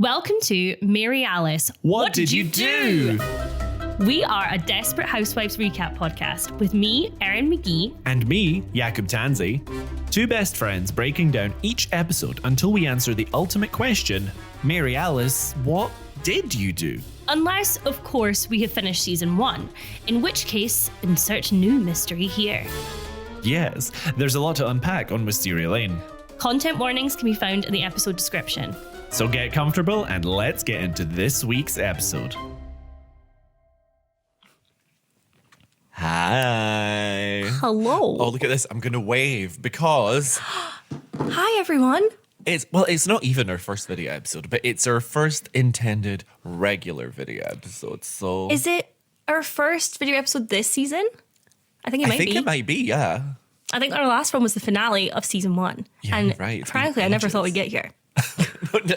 Welcome to Mary Alice. What did you do? We are a Desperate Housewives recap podcast with me, Erin McGee. And me, Jakub Tanzi. Two best friends breaking down each episode until we answer the ultimate question, Mary Alice, what did you do? Unless, of course, we have finished season 1, in which case, insert new mystery here. Yes, there's a lot to unpack on Wisteria Lane. Content warnings can be found in the episode description. So get comfortable and let's get into this week's episode. Hi. Hello. Oh, look at this. I'm going to wave because Hi, everyone. it's not even our first video episode, but it's our first intended regular video episode. So Is it our first video episode this season? I think it might be. Yeah. I think our last one was the finale of season 1. Yeah, and right. frankly, I never thought we'd get here.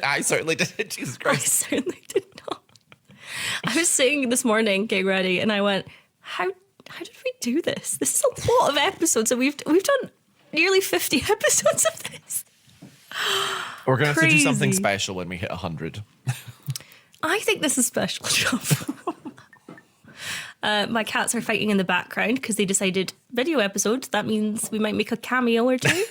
I certainly didn't. Jesus I Christ. certainly did not. I was sitting this morning getting ready and I went, how did we do this? This is a lot of episodes and we've done nearly 50 episodes of this. We're going to have to do something Crazy. special when we hit 100. I think this is special enough. My cats are fighting in the background because they decided video episode. That means we might make a cameo or two.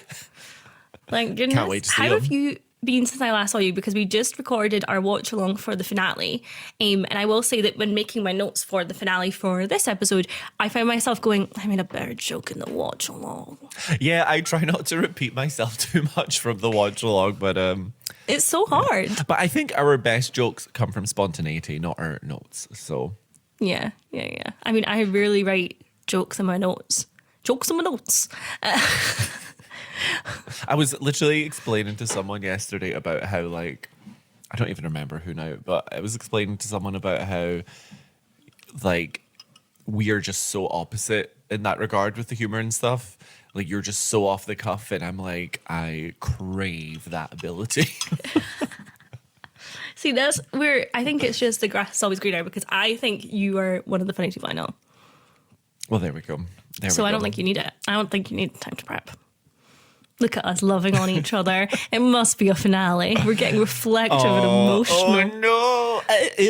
Like, goodness. Can't wait to see How them. have you been since I last saw you? Because we just recorded our watch along for the finale. And I will say that when making my notes for the finale for this episode, I found myself going, I made a better joke in the watch along. Yeah, I try not to repeat myself too much from the watch along, but It's so hard. I think our best jokes come from spontaneity, not our notes. So Yeah. I mean, I rarely write jokes in my notes. I was literally explaining to someone yesterday about how, like, I don't even remember who now, but I was explaining to someone about how, like, we are just so opposite in that regard with the humor and stuff. Like, you're just so off the cuff, and I'm like, I crave that ability. See, that's where I think it's just the grass is always greener because I think you are one of the funniest people I know. Well, there we go. So I don't think you need it. I don't think you need time to prep. Look at us loving on each other. It must be a finale. We're getting reflective and emotional. Oh, no.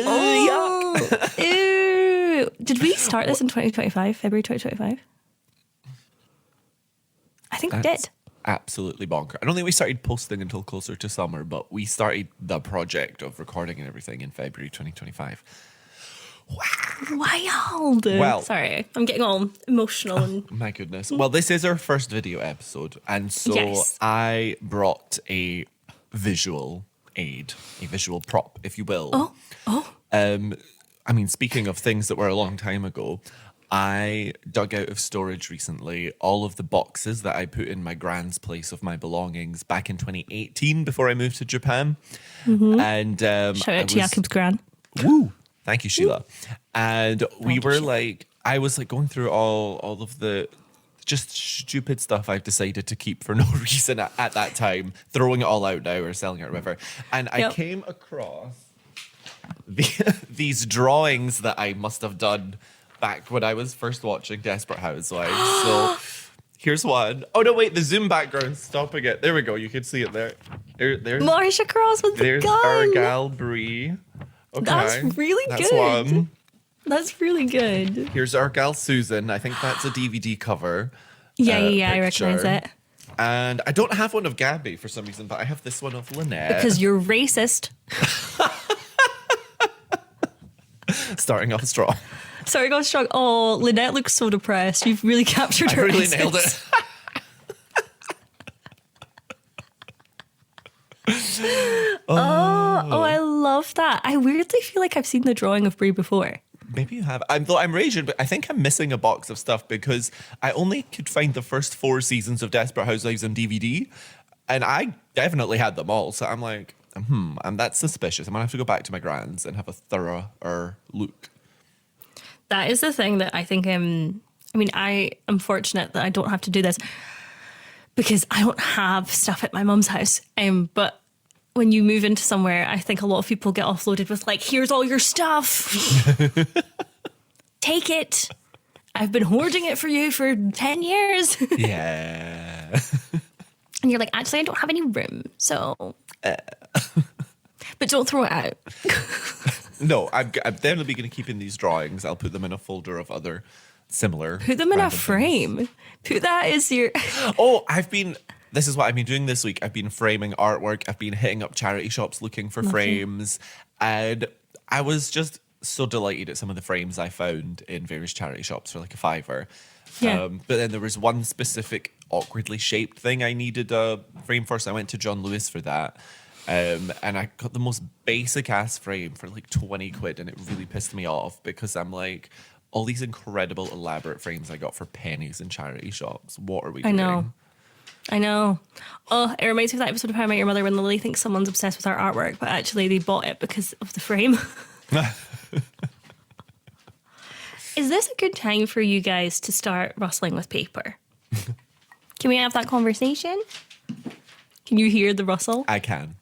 Oh, ew. Did we start this in 2025, February 2025? I think we did. Absolutely bonker. I don't think we started posting until closer to summer, but we started the project of recording and everything in February 2025. Wild. Well- Sorry, I'm getting all emotional. And My goodness. Well, this is our first video episode, and so Yes. I brought a visual aid, a visual prop, if you will. I mean, speaking of things that were a long time ago, I dug out of storage recently all of the boxes that I put in my grand's place of my belongings back in 2018 before I moved to Japan. And shout out to Jakub's gran. Woo! Thank you, Sheila. And we were like, I was like going through all of the just stupid stuff I've decided to keep for no reason at that time, throwing it all out now or selling it or whatever. And I came across these drawings that I must have done back when I was first watching Desperate Housewives. So here's one. Oh, no, wait, the Zoom background's stopping it. There we go. You can see it there. There's Marsha Cross with the there's gun. our gal Brie. Okay. That's really That's good. one. That's really good. Here's our gal Susan. I think that's a DVD cover. Yeah, I picture. recognize it. And I don't have one of Gaby for some reason, but I have this one of Lynette. Because you're racist. Starting off strong. Sorry, go strong. Oh, Lynette looks so depressed. You've really captured I her. really essence. nailed it. Oh, I love that. I weirdly feel like I've seen the drawing of Brie before. Maybe you have. I'm raging, but I think I'm missing a box of stuff because I only could find the first 4 seasons of Desperate Housewives on DVD, and I definitely had them all. So I'm like, and that's suspicious. I'm gonna have to go back to my grand's and have a thorougher look. That is the thing that I think I am fortunate that I don't have to do this because I don't have stuff at my mum's house. But when you move into somewhere, I think a lot of people get offloaded with like, here's all your stuff. Take it. I've been hoarding it for you for 10 years. Yeah. And you're like, actually, I don't have any room. So But don't throw it out. No, I'm definitely going to keep in these drawings. I'll put them in a folder of other similar. Put them in a random frame. things. Put that as your... Oh, this is what I've been doing this week. I've been framing artwork. I've been hitting up charity shops looking for frames. And I was just so delighted at some of the frames I found in various charity shops for like a $5. Yeah. But then there was one specific awkwardly shaped thing I needed a frame for. So I went to John Lewis for that. And I got the most basic ass frame for like 20 quid. And it really pissed me off because I'm like, all these incredible elaborate frames I got for pennies in charity shops. What are we doing? I know. Oh, it reminds me of that episode of How I Met Your Mother when Lily thinks someone's obsessed with our artwork, but actually they bought it because of the frame. Is this a good time for you guys to start rustling with paper? Can we have that conversation? Can you hear the rustle? I can.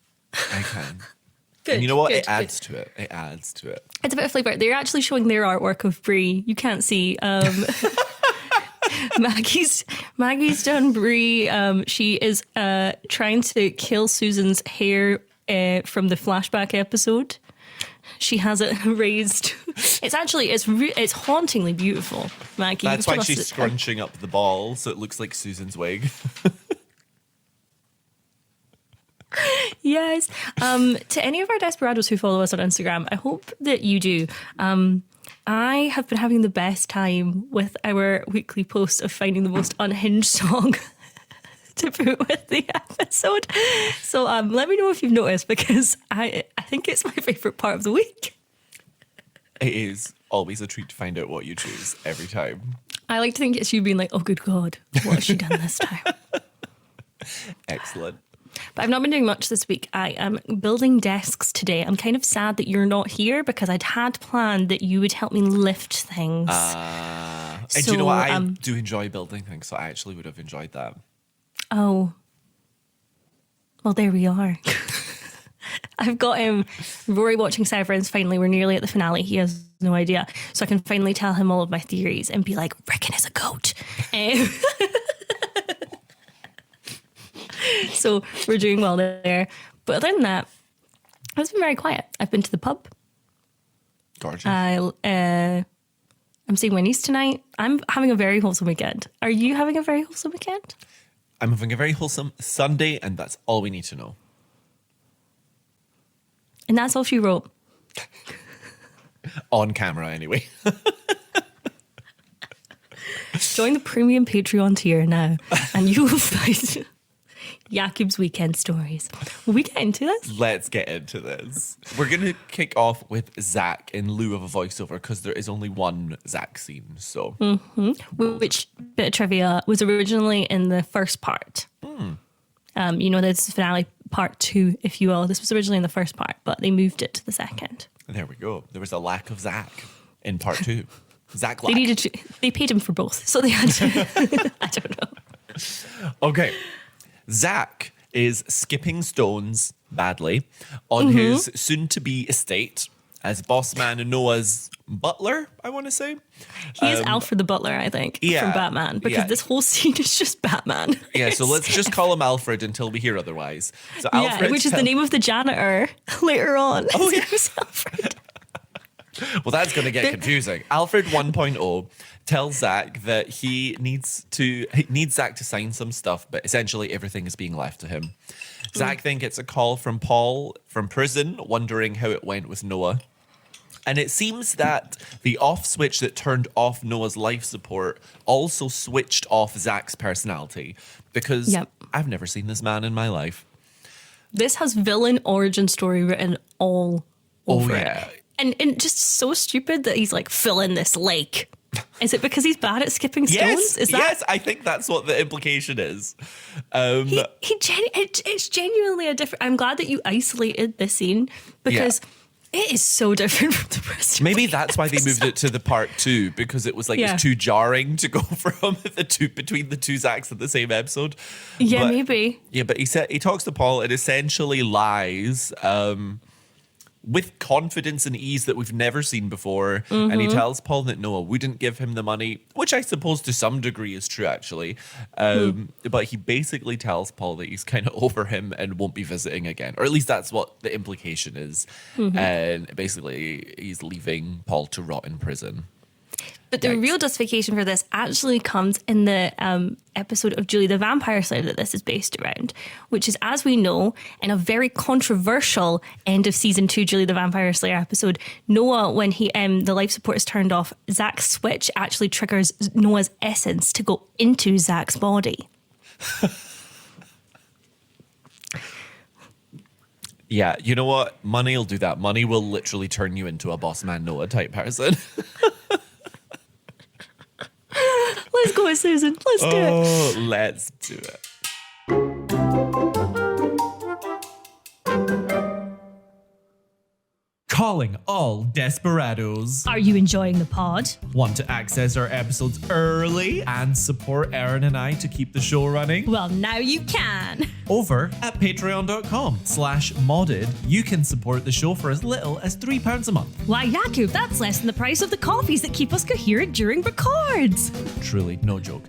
Good. And you know what? Good, It adds to it. It adds to it. It's a bit of flavour. They're actually showing their artwork of Brie. You can't see. Maggie's done Brie. She is trying to kill Susan's hair from the flashback episode. She has it raised. It's hauntingly beautiful, Maggie. That's why she's scrunching up the ball so it looks like Susan's wig. Yes. To any of our desperados who follow us on Instagram, I hope that you do. I have been having the best time with our weekly post of finding the most unhinged song to put with the episode. So let me know if you've noticed, because I think it's my favourite part of the week. It is always a treat to find out what you choose every time. I like to think it's you being like, oh, good God, what has she done this time? Excellent. But I've not been doing much this week. I am building desks today. I'm kind of sad that you're not here because I'd had planned that you would help me lift things. And do you know what? I do enjoy building things, so I actually would have enjoyed that. Oh. Well, there we are. I've got Rory watching Severance. Finally, we're nearly at the finale. He has no idea. So I can finally tell him all of my theories and be like, Rickon is a goat. So we're doing well there. But other than that, it's been very quiet. I've been to the pub. Gorgeous. I'm seeing my niece tonight. I'm having a very wholesome weekend. Are you having a very wholesome weekend? I'm having a very wholesome Sunday, and that's all we need to know. And that's all she wrote. On camera, anyway. Join the premium Patreon tier now, and you will find Jakub's weekend stories. Will we get into this? Let's get into this. We're going to kick off with Zach in lieu of a voiceover because there is only one Zach scene. So, Which bit of trivia was originally in the first part. You know, this is finale part 2, if you will. This was originally in the first part, but they moved it to the second. There we go. There was a lack of Zach in part 2. Zach lack. They paid him for both, so they had to. I don't know. Okay. Zach is skipping stones badly on his soon-to-be estate as Boss Man Noah's butler, I want to say. He is Alfred the Butler, I think, from Batman, because this whole scene is just Batman. Yeah, so let's just call him Alfred until we hear otherwise. So Alfred, which is the name of the janitor later on. Oh, yeah. Alfred. Well, that's going to get confusing. Alfred 1.0 tells Zach that he needs Zach to sign some stuff, but essentially everything is being left to him. Zach then gets a call from Paul from prison, wondering how it went with Noah. And it seems that the off switch that turned off Noah's life support also switched off Zach's personality, because I've never seen this man in my life. This has villain origin story written all over it. And just so stupid that he's like, fill in this lake. Is it because he's bad at skipping stones? Yes, I think that's what the implication is. It's genuinely a different... I'm glad that you isolated this scene, because it is so different from the rest of Maybe that's why they moved it to the part 2, because it was like it's too jarring to go from between the two Zachs in the same episode. Yeah, maybe. Yeah, but he talks to Paul and essentially lies with confidence and ease that we've never seen before. And he tells Paul that Noah wouldn't give him the money, which I suppose to some degree is true, actually. But he basically tells Paul that he's kind of over him and won't be visiting again. Or at least that's what the implication is. And basically, he's leaving Paul to rot in prison. But the real justification for this actually comes in the episode of Julie the Vampire Slayer that this is based around, which is, as we know, in a very controversial end of season 2 Julie the Vampire Slayer episode, Noah, when he the life support is turned off, Zach's switch actually triggers Noah's essence to go into Zach's body. Yeah, you know what? Money will do that. Money will literally turn you into a Boss Man Noah type person. Let's go with Susan. Let's do it. Oh, let's do it. Calling all desperados. Are you enjoying the pod? Want to access our episodes early and support Erin and I to keep the show running? Well, now you can. Over at patreon.com/modded, you can support the show for as little as £3 a month. Why, Jakub, that's less than the price of the coffees that keep us coherent during records. Truly, no joke.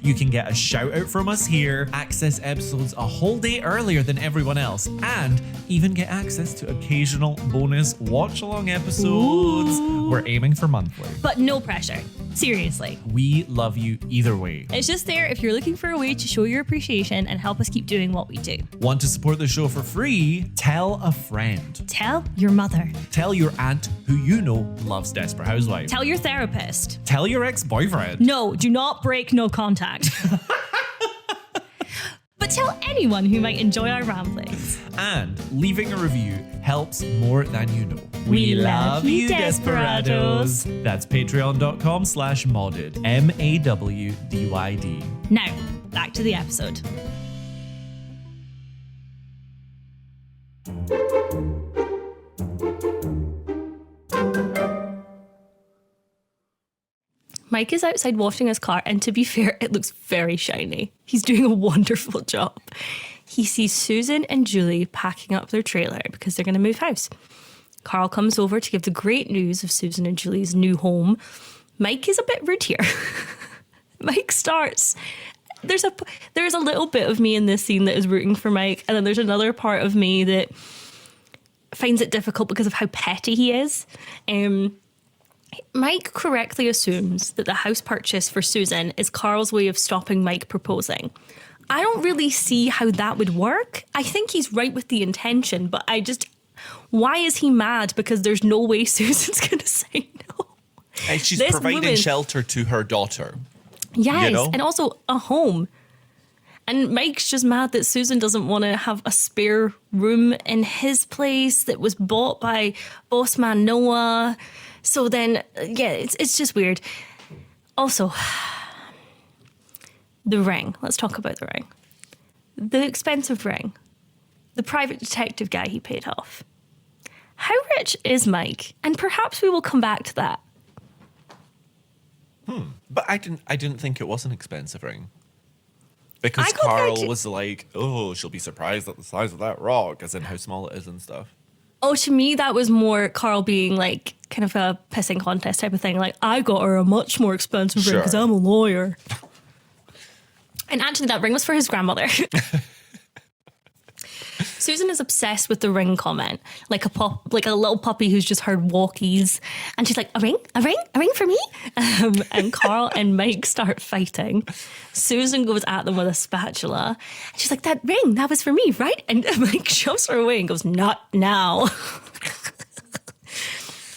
You can get a shout out from us here, access episodes a whole day earlier than everyone else, and even get access to occasional bonus watch along episodes. Ooh. We're aiming for monthly. But no pressure. Seriously. We love you either way. It's just there if you're looking for a way to show your appreciation and help us keep doing what we do. Want to support the show for free? Tell a friend. Tell your mother. Tell your aunt who you know loves Desperate Housewives. Tell your therapist. Tell your ex-boyfriend. No, do not break no contact. But tell anyone who might enjoy our ramblings. And leaving a review helps more than you know. We love you, desperados. That's patreon.com/modded. MAWDYD. Now, back to the episode. Mike is outside washing his car, and to be fair, it looks very shiny. He's doing a wonderful job. He sees Susan and Julie packing up their trailer because they're going to move house. Karl comes over to give the great news of Susan and Julie's new home. Mike is a bit rude here. Mike starts... There's a little bit of me in this scene that is rooting for Mike, and then there's another part of me that finds it difficult because of how petty he is. Mike correctly assumes that the house purchase for Susan is Karl's way of stopping Mike proposing. I don't really see how that would work. I think he's right with the intention, but why is he mad? Because there's no way Susan's going to say no. And she's providing shelter to her daughter. Yes, you know? And also a home. And Mike's just mad that Susan doesn't want to have a spare room in his place that was bought by Boss Man Noah. So then, yeah, it's just weird. Also, the ring. Let's talk about the ring. The expensive ring. The private detective guy he paid off. How rich is Mike? And perhaps we will come back to that. But I didn't think it was an expensive ring. Because Karl was like, oh, she'll be surprised at the size of that rock, as in how small it is and stuff. Oh, to me, that was more Karl being like kind of a pissing contest type of thing. Like, I got her a much more expensive ring because I'm a lawyer. And actually, that ring was for his grandmother. Susan is obsessed with the ring comment, like a little puppy who's just heard walkies, and she's like, a ring for me. And Karl and Mike start fighting. Susan goes at them with a spatula, and she's like, that ring, that was for me, right? And Mike shoves her away and goes, not now.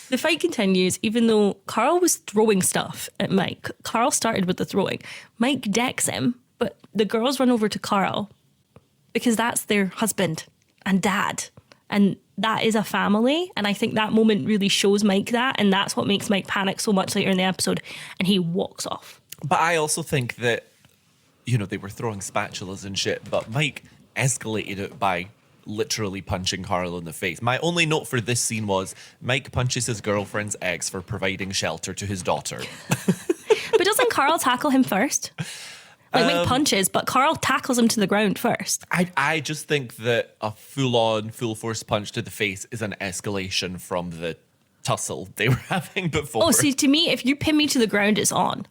The fight continues, even though Karl was throwing stuff at Mike. Karl started with the throwing. Mike decks him, but the girls run over to Karl because that's their husband and dad. And that is a family. And I think that moment really shows Mike that. And that's what makes Mike panic so much later in the episode. And he walks off. But I also think that, you know, they were throwing spatulas and shit, but Mike escalated it by literally punching Karl in the face. My only note for this scene was Mike punches his girlfriend's ex for providing shelter to his daughter. But doesn't Karl tackle him first? Like Mike punches, but Karl tackles him to the ground first. I just think that a full-on, full-force punch to the face is an escalation from the tussle they were having before. Oh, see, to me, if you pin me to the ground, it's on.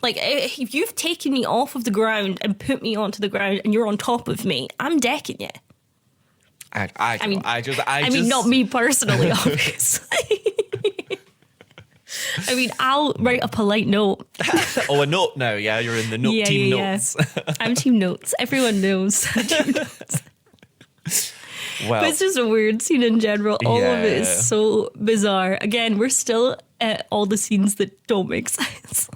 Like, if you've taken me off of the ground and put me onto the ground and you're on top of me, I'm decking you. I mean, not me personally, obviously. I mean, I'll write a polite note. Oh, a note now, yeah? You're in the team notes. I'm team notes. Everyone knows. Team notes. Well, but it's just a weird scene in general. All of it is so bizarre. Again, we're still at all the scenes that don't make sense.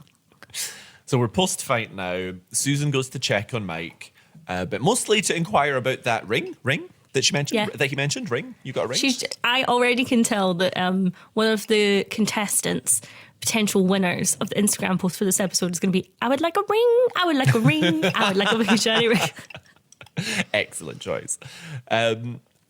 So we're post-fight now. Susan goes to check on Mike, but mostly to inquire about that ring that she mentioned. That he mentioned, ring. You got a ring? I already can tell that one of the contestants, potential winners of the Instagram post for this episode is going to be, I would like a ring. I would like a ring. I would like a shiny ring. Excellent choice.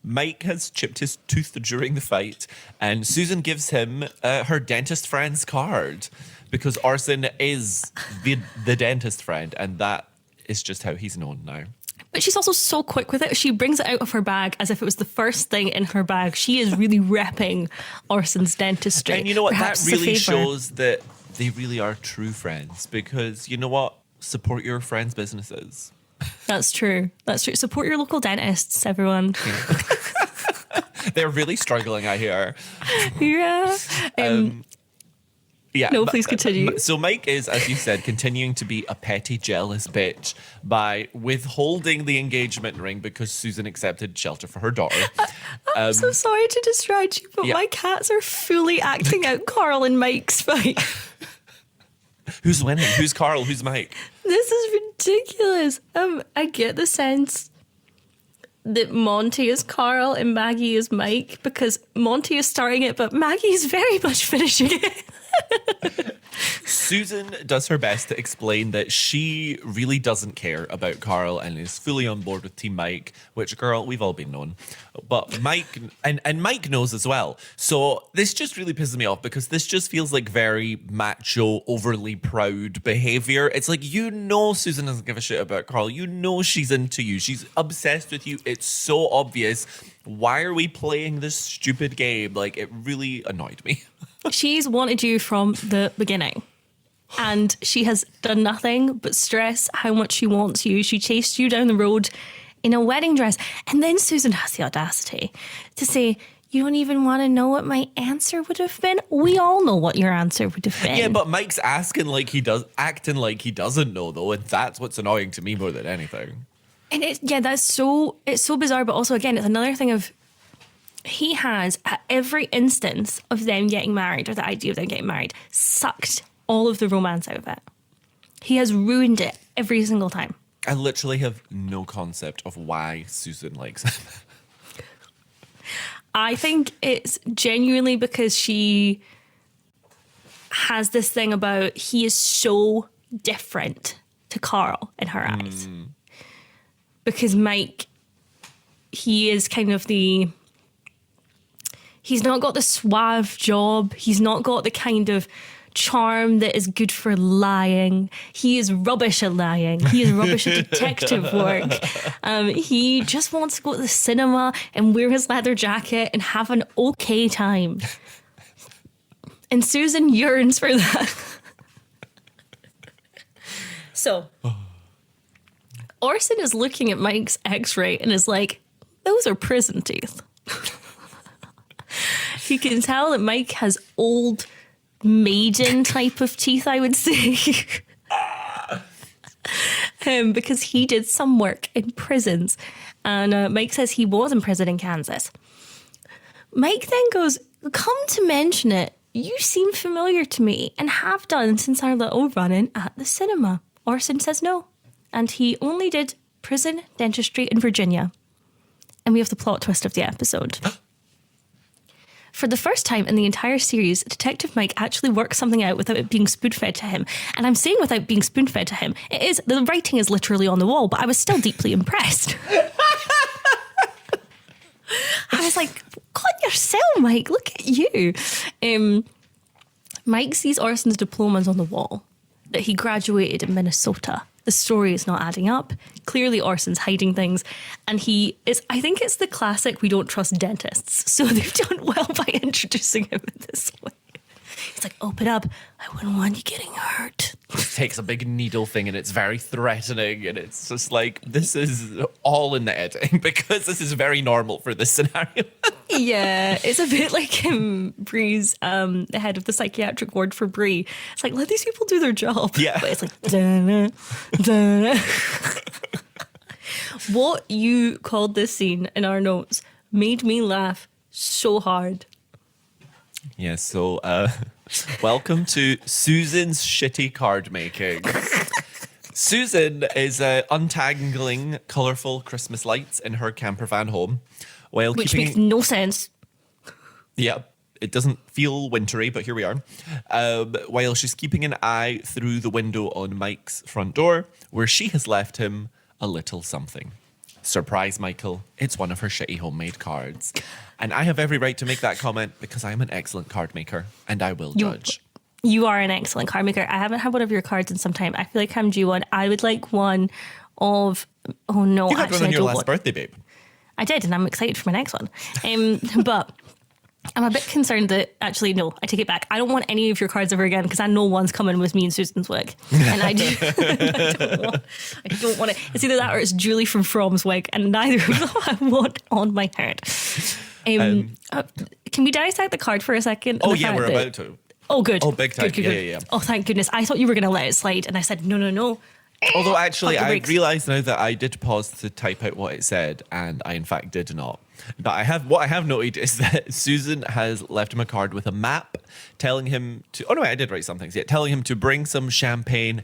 Mike has chipped his tooth during the fight, and Susan gives him her dentist friend's card because Orson is the dentist friend, and that is just how he's known now. But she's also so quick with it. She brings it out of her bag as if it was the first thing in her bag. She is really repping Orson's dentistry. And you know what? That really shows that they really are true friends, because you know what? Support your friends' businesses. That's true. That's true. Support your local dentists, everyone. They're really struggling, I hear. Yeah. Yeah. No, please continue. So Mike is, as you said, continuing to be a petty, jealous bitch by withholding the engagement ring because Susan accepted shelter for her daughter. I'm so sorry to distract you, but my cats are fully acting out Karl and Mike's fight. Who's winning? Who's Karl? Who's Mike? This is ridiculous. I get the sense that Monty is Karl and Maggie is Mike, because Monty is starting it, but Maggie is very much finishing it. Susan does her best to explain that she really doesn't care about Karl and is fully on board with Team Mike, which, girl, we've all been known. But Mike, and Mike knows as well. So this just really pisses me off, because this just feels like very macho, overly proud behavior. It's like, you know Susan doesn't give a shit about Karl. You know she's into you. She's obsessed with you. It's so obvious. Why are we playing this stupid game? Like, it really annoyed me. She's wanted you from the beginning, and she has done nothing but stress how much she wants you. She chased you down the road in a wedding dress, and then Susan has the audacity to say, you don't even want to know what my answer would have been? We all know what your answer would have been. Yeah, but Mike's acting like he doesn't know, though, and that's what's annoying to me more than anything. And it's so bizarre, but also, again, it's another thing of, he has, at every instance of them getting married, or the idea of them getting married, sucked all of the romance out of it. He has ruined it every single time. I literally have no concept of why Susan likes him. I think it's genuinely because she has this thing about, he is so different to Karl in her eyes. Because Mike, he is kind of he's not got the suave job. He's not got the kind of charm that is good for lying. He is rubbish at lying. He is rubbish at detective work. He just wants to go to the cinema and wear his leather jacket and have an okay time. And Susan yearns for that. So, Orson is looking at Mike's x-ray and is like, those are prison teeth. He can tell that Mike has old maiden type of teeth, I would say. Because he did some work in prisons. And Mike says he was in prison in Kansas. Mike then goes, come to mention it, you seem familiar to me and have done since our little run-in at the cinema. Orson says no. And he only did prison dentistry in Virginia. And we have the plot twist of the episode. For the first time in the entire series, Detective Mike actually works something out without it being spoon-fed to him. And I'm saying without being spoon-fed to him. The writing is literally on the wall, but I was still deeply impressed. I was like, God, your cell, Mike, look at you. Mike sees Orson's diplomas on the wall, that he graduated in Minnesota The story is not adding up. Clearly Orson's hiding things. And I think it's the classic, we don't trust dentists. So they've done well by introducing him in this way. He's like, open up. I wouldn't want you getting hurt. He takes a big needle thing and it's very threatening. And it's just like, this is all in the editing because this is very normal for this scenario. Yeah, it's a bit like Bree's, the head of the psychiatric ward for Bree. It's like, let these people do their job. Yeah. But it's like, da-na, da-na. What you called this scene in our notes made me laugh so hard. Yeah, so welcome to Susan's shitty card making. Susan is untangling colourful Christmas lights in her camper van home. Which makes no sense. Yeah, it doesn't feel wintry, but here we are. While she's keeping an eye through the window on Mike's front door, where she has left him a little something. Surprise, Michael. It's one of her shitty homemade cards. And I have every right to make that comment because I'm an excellent card maker and I will judge. You are an excellent card maker. I haven't had one of your cards in some time. I feel like I'm due one. I would like one of... Oh, no. You had one on your last birthday, babe. I did, and I'm excited for my next one. But I'm a bit concerned that, actually, no, I take it back. I don't want any of your cards ever again because I know one's coming with me and Susan's wig. And I don't want it. It's either that or it's Julie from From's wig, and neither of them I want on my head. Can we dissect the card for a second? Oh, yeah, we're about to. Oh, good. Oh, big time. Good. Yeah. Oh, thank goodness. I thought you were going to let it slide, and I said, no. Although, actually, I realise now that I did pause to type out what it said, and I, in fact, did not. But what I have noted is that Susan has left him a card with a map telling him to... Oh, no, I did write some things. Yeah, telling him to bring some champagne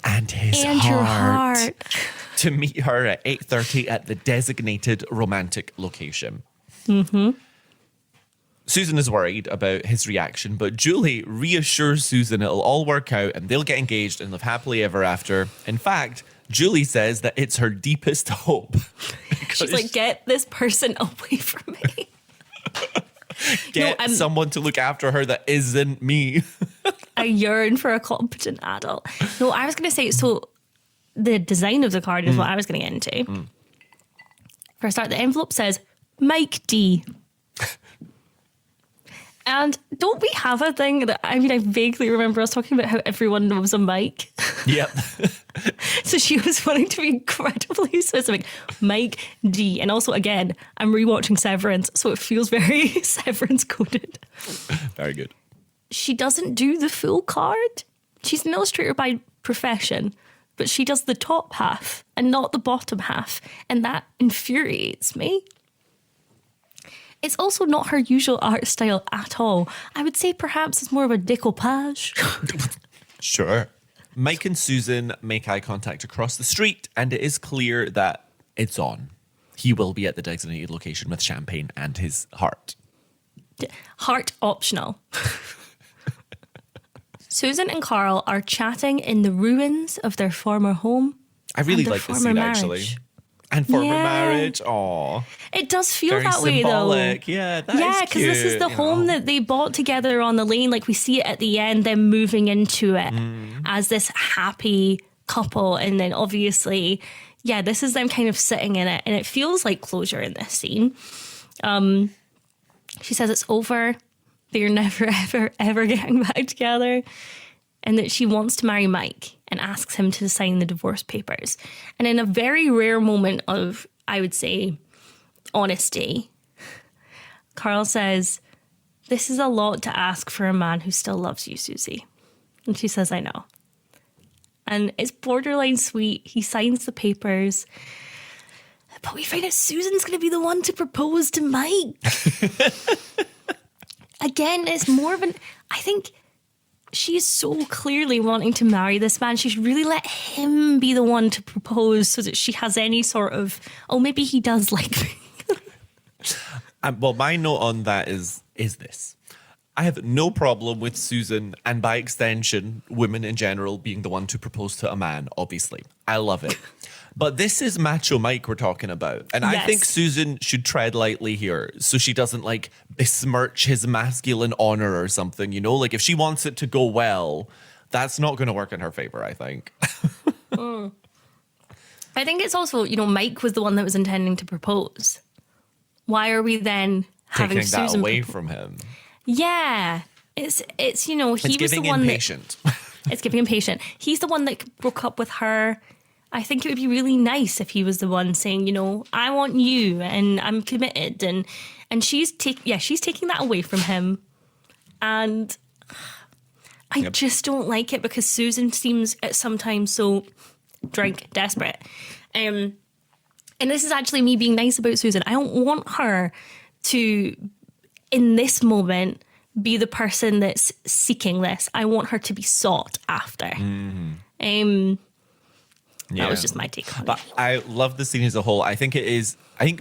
and his and heart, your heart to meet her at 8:30 at the designated romantic location. Mm-hmm. Susan is worried about his reaction, but Julie reassures Susan it'll all work out and they'll get engaged and live happily ever after. In fact, Julie says that it's her deepest hope. She's like, get this person away from me. Get someone to look after her that isn't me. I yearn for a competent adult. No, I was going to say, so the design of the card is what I was going to get into. For a start, the envelope says, Mike D. And don't we have a thing that, I vaguely remember us talking about how everyone knows a Mike. Yep. So she was wanting to be incredibly specific. Mike D. And also, again, I'm rewatching Severance, so it feels very Severance coded. Very good. She doesn't do the full card. She's an illustrator by profession, but she does the top half and not the bottom half. And that infuriates me. It's also not her usual art style at all. I would say perhaps it's more of a decoupage. Sure. Mike and Susan make eye contact across the street, and it is clear that it's on. He will be at the designated location with champagne and his heart. Heart optional. Susan and Karl are chatting in the ruins of their former home. I really like this scene, actually. And former marriage, aw. It does feel very that symbolic. way, though. Yeah, that is cute. Yeah, because this is the home that they bought together on the lane. Like, we see it at the end, them moving into it as this happy couple. And then, obviously, this is them kind of sitting in it. And it feels like closure in this scene. She says it's over. They're never, ever, ever getting back together. And that she wants to marry Mike and asks him to sign the divorce papers. And in a very rare moment of, I would say, honesty, Karl says, this is a lot to ask for a man who still loves you, Susie. And she says, I know. And it's borderline sweet. He signs the papers. But we find out Susan's going to be the one to propose to Mike. Again, it's more of I think... She's so clearly wanting to marry this man. She should really let him be the one to propose so that she has any sort of, maybe he does like me. Well, my note on that is this. I have no problem with Susan and, by extension, women in general being the one to propose to a man, obviously. I love it. But this is Macho Mike we're talking about. And I think Susan should tread lightly here so she doesn't, besmirch his masculine honor or something, you know? Like, if she wants it to go well, that's not going to work in her favor, I think. I think it's also, Mike was the one that was intending to propose. Why are we then having Taking that Susan away from him? Yeah. It's he was the one impatient. It's giving impatient. He's the one that broke up with her. I think it would be really nice if he was the one saying, I want you and I'm committed, and she's taking that away from him. And I just don't like it because Susan seems at sometimes so desperate. And this is actually me being nice about Susan. I don't want her to, in this moment, be the person that's seeking this. I want her to be sought after. That was just my take on it. I love the scene as a whole. I think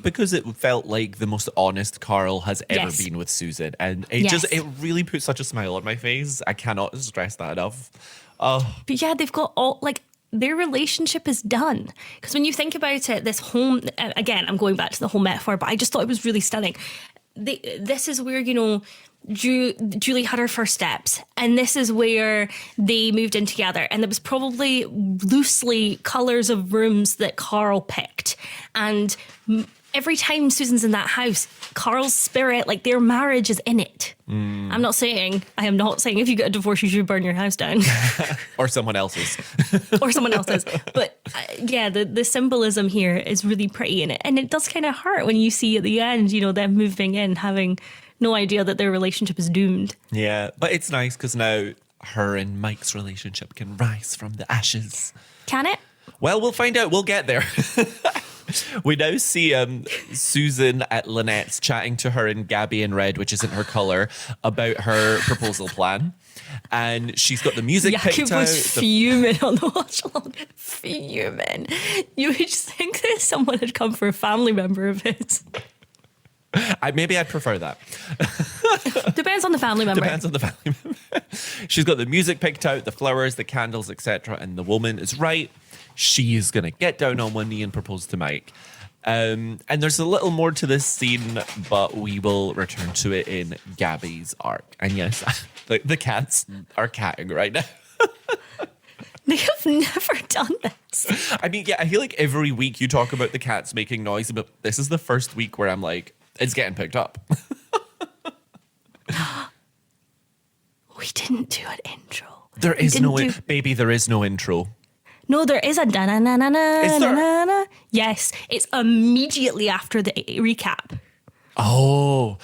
because it felt like the most honest Karl has ever been with Susan. And it really put such a smile on my face. I cannot stress that enough. But yeah, they've got their relationship is done. Because when you think about it, this home, again, I'm going back to the whole metaphor, but I just thought it was really stunning. This is where, Julie had her first steps, and this is where they moved in together, and there was probably loosely colours of rooms that Karl picked, and every time Susan's in that house, Karl's spirit, like their marriage is in it. I am not saying if you get a divorce you should burn your house down. Or someone else's. But the symbolism here is really pretty in it, and it does kind of hurt when you see at the end, them moving in, having no idea that their relationship is doomed. Yeah, but it's nice because now her and Mike's relationship can rise from the ashes. Can it? Well, we'll find out. We'll get there. We now see Susan at Lynette's chatting to her in Gaby in red, which isn't her colour, about her proposal plan. And she's got the music picked out. Jakub was fuming on the watch along. Fuming. You would just think that someone had come for a family member of his. Maybe I'd prefer that. Depends on the family member. She's got the music picked out, the flowers, the candles, etc. And the woman is right. She is going to get down on one knee and propose to Mike. And there's a little more to this scene, but we will return to it in Gaby's arc. And yes, the cats are catting right now. They have never done this. I mean, I feel like every week you talk about the cats making noise, but this is the first week where I'm like, it's getting picked up. We didn't do an intro. There is baby, there is no intro. No, there is a da-na-na-na-na. Is there? Yes, it's immediately after the recap. Oh.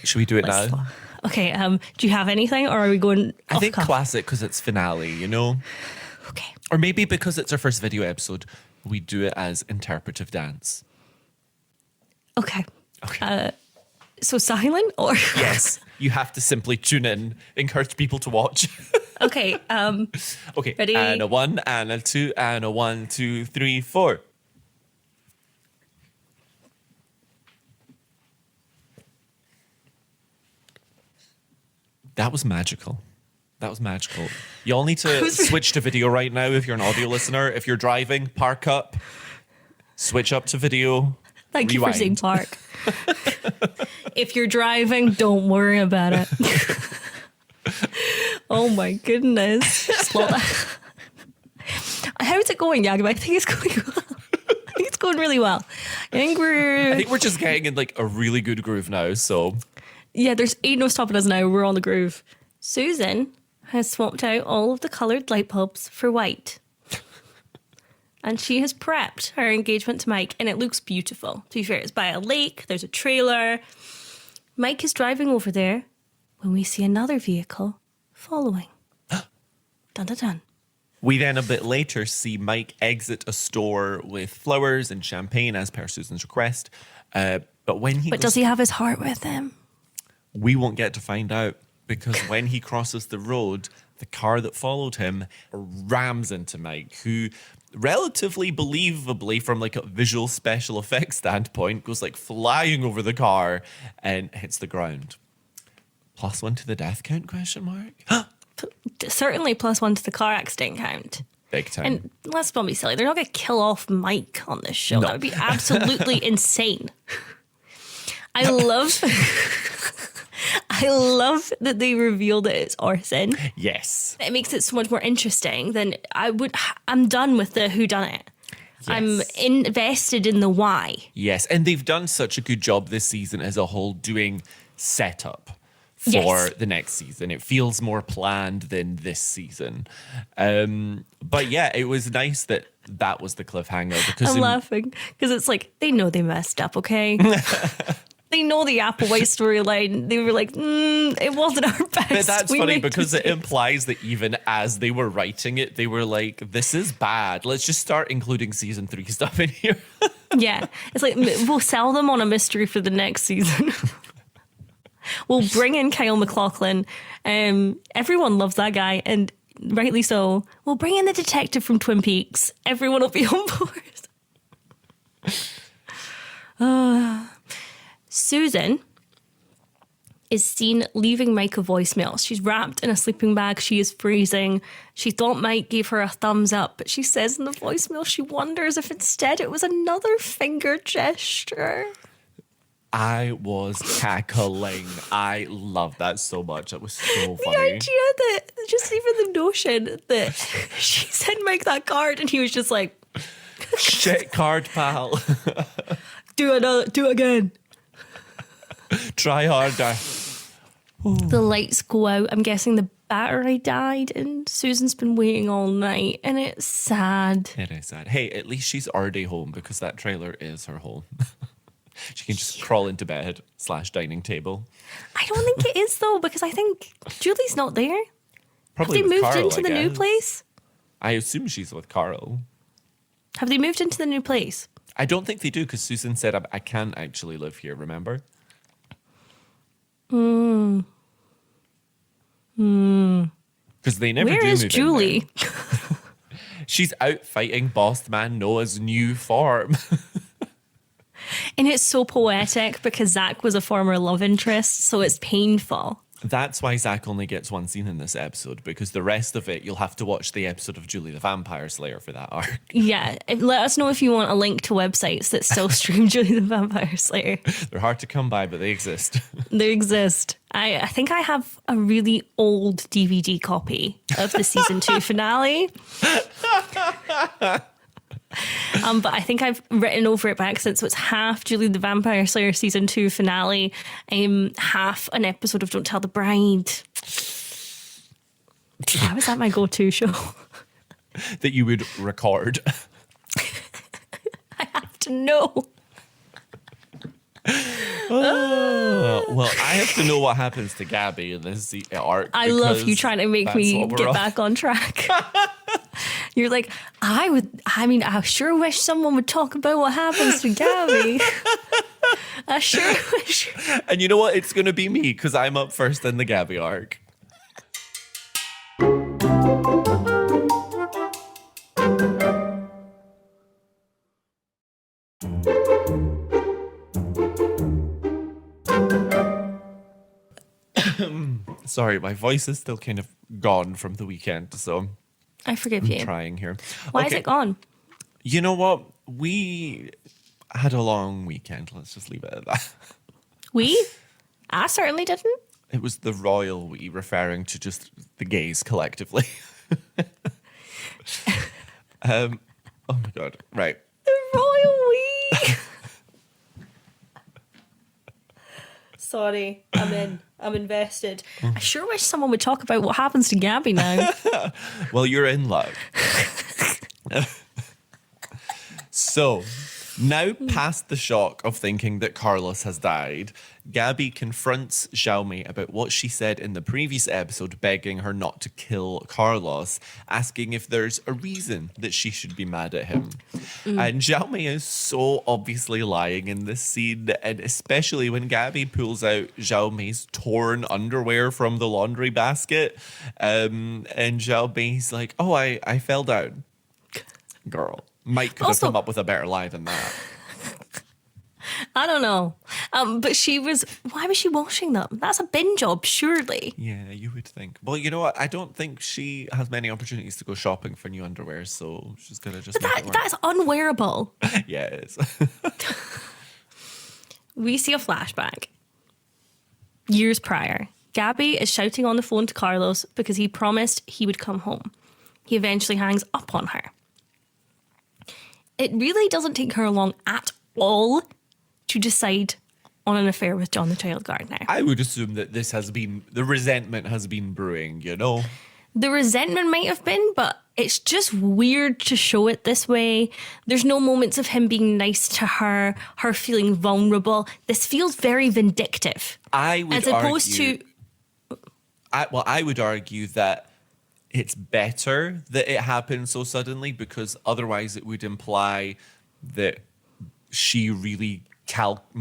Should we do it now? Okay, do you have anything, or are we going I think cuff? Classic, because it's finale, Okay. Or maybe because it's our first video episode, we do it as interpretive dance. Okay. So silent, or? Yes, you have to simply tune in, encourage people to watch. Okay. Okay, ready? And a 1, and a 2, and a 1, 2, 3, 4. That was magical. You all need to switch to video right now if you're an audio listener. If you're driving, park up, switch up to video. Thank rewind. you for saying park. If you're driving, don't worry about it. Oh my goodness. How's it going, Jakub? I think it's going well. I think it's going really well. I think we're just getting in like a really good groove now, so. Yeah, ain't no stopping us now. We're on the groove. Susan has swapped out all of the coloured light bulbs for white. And she has prepped her engagement to Mike, and it looks beautiful. To be fair, it's by a lake, there's a trailer. Mike is driving over there when we see another vehicle following. Dun dun dun. We then a bit later see Mike exit a store with flowers and champagne as per Susan's request. But does he have his heart with him? We won't get to find out, because when he crosses the road, the car that followed him rams into Mike, who relatively believably, from like a visual special effects standpoint, goes like flying over the car and hits the ground. +1 to the death count, ? Certainly +1 to the car accident count. Big time. And let's not be silly. They're not going to kill off Mike on this show. No. That would be absolutely insane. I I love that they reveal that it's arson. Yes. It makes it so much more interesting than I'm done with the whodunit. Yes. I'm invested in the why. Yes, and they've done such a good job this season as a whole doing setup for the next season. It feels more planned than this season. But yeah, it was nice that was the cliffhanger. Because I'm laughing because it's like, they know they messed up, okay? They know the Applewhite storyline. They were like, it wasn't our best. But that's funny because it implies that even as they were writing it, they were like, this is bad. Let's just start including season 3 stuff in here. Yeah. It's like, we'll sell them on a mystery for the next season. We'll bring in Kyle MacLachlan. Everyone loves that guy, and rightly so. We'll bring in the detective from Twin Peaks. Everyone will be on board. Susan is seen leaving Mike a voicemail. She's wrapped in a sleeping bag. She is freezing. She thought Mike gave her a thumbs up, but she says in the voicemail she wonders if instead it was another finger gesture. I was cackling. I love that so much. It was so funny. The idea that, just even the notion that she sent Mike that card and he was just like, shit card, pal. do it again. Try harder. The lights go out. I'm guessing the battery died and Susan's been waiting all night and it's sad. It is sad. Hey, at least she's already home because that trailer is her home. She can just crawl into bed / dining table. I don't think it is though, because I think Julie's not there. Probably Have they moved Karl, into the new place? I assume she's with Karl. Have they moved into the new place? I don't think they do because Susan said I can't actually live here, remember? Because they never do Where is move Julie? in there. She's out fighting Boss Man Noah's new form. And it's so poetic because Zach was a former love interest, so it's painful. That's why Zach only gets one scene in this episode, because the rest of it, you'll have to watch the episode of Julie the Vampire Slayer for that arc. Yeah, let us know if you want a link to websites that still stream Julie the Vampire Slayer. They're hard to come by, but they exist. They exist. I think I have a really old DVD copy of the season 2 finale. But I think I've written over it by accident, so it's half Julie the Vampire Slayer season 2 finale, half an episode of Don't Tell the Bride. Why was that my go-to show? That you would record. I have to know. Well, I have to know what happens to Gaby in this arc. I love you trying to make me get back on track. You're like, I sure wish someone would talk about what happens to Gaby. I sure wish. And you know what? It's going to be me because I'm up first in the Gaby arc. Sorry, my voice is still kind of gone from the weekend, so I forgive you. I'm trying here. Why is it gone? You know what? We had a long weekend. Let's just leave it at that. We? I certainly didn't. It was the royal we, referring to just the gays collectively. Oh my God. Right. The royal we. Sorry, I'm invested. I sure wish someone would talk about what happens to Gaby now. Well, you're in luck. So, now past the shock of thinking that Carlos has died, Gaby confronts Xiao Mei about what she said in the previous episode, begging her not to kill Carlos, asking if there's a reason that she should be mad at him. And Xiao Mei is so obviously lying in this scene, and especially when Gaby pulls out Xiao Mei's torn underwear from the laundry basket, and Xiao Mei's like, oh, I fell down. Girl, Mike could have come up with a better lie than that. I don't know. But why was she washing them? That's a bin job, surely. Yeah, you would think. Well, you know what? I don't think she has many opportunities to go shopping for new underwear, so she's going to just make it work. That's unwearable. Yeah, it is. We see a flashback. Years prior, Gaby is shouting on the phone to Carlos because he promised he would come home. He eventually hangs up on her. It really doesn't take her long at all to decide on an affair with John the Child Gardener. I would assume that the resentment has been brewing, you know? The resentment might have been, but it's just weird to show it this way. There's no moments of him being nice to her feeling vulnerable. This feels very vindictive. I would argue that it's better that it happened so suddenly, because otherwise it would imply that she really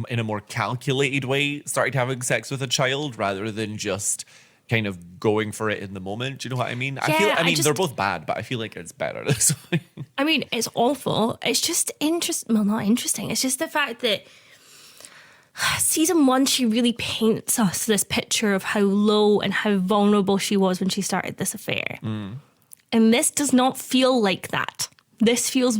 in a more calculated way started having sex with a child rather than just kind of going for it in the moment. Do you know what I mean? Yeah, they're both bad, but I feel like it's better this way. I mean, it's awful. It's just interesting. Well, not interesting. It's just the fact that season 1, she really paints us this picture of how low and how vulnerable she was when she started this affair. And this does not feel like that. This feels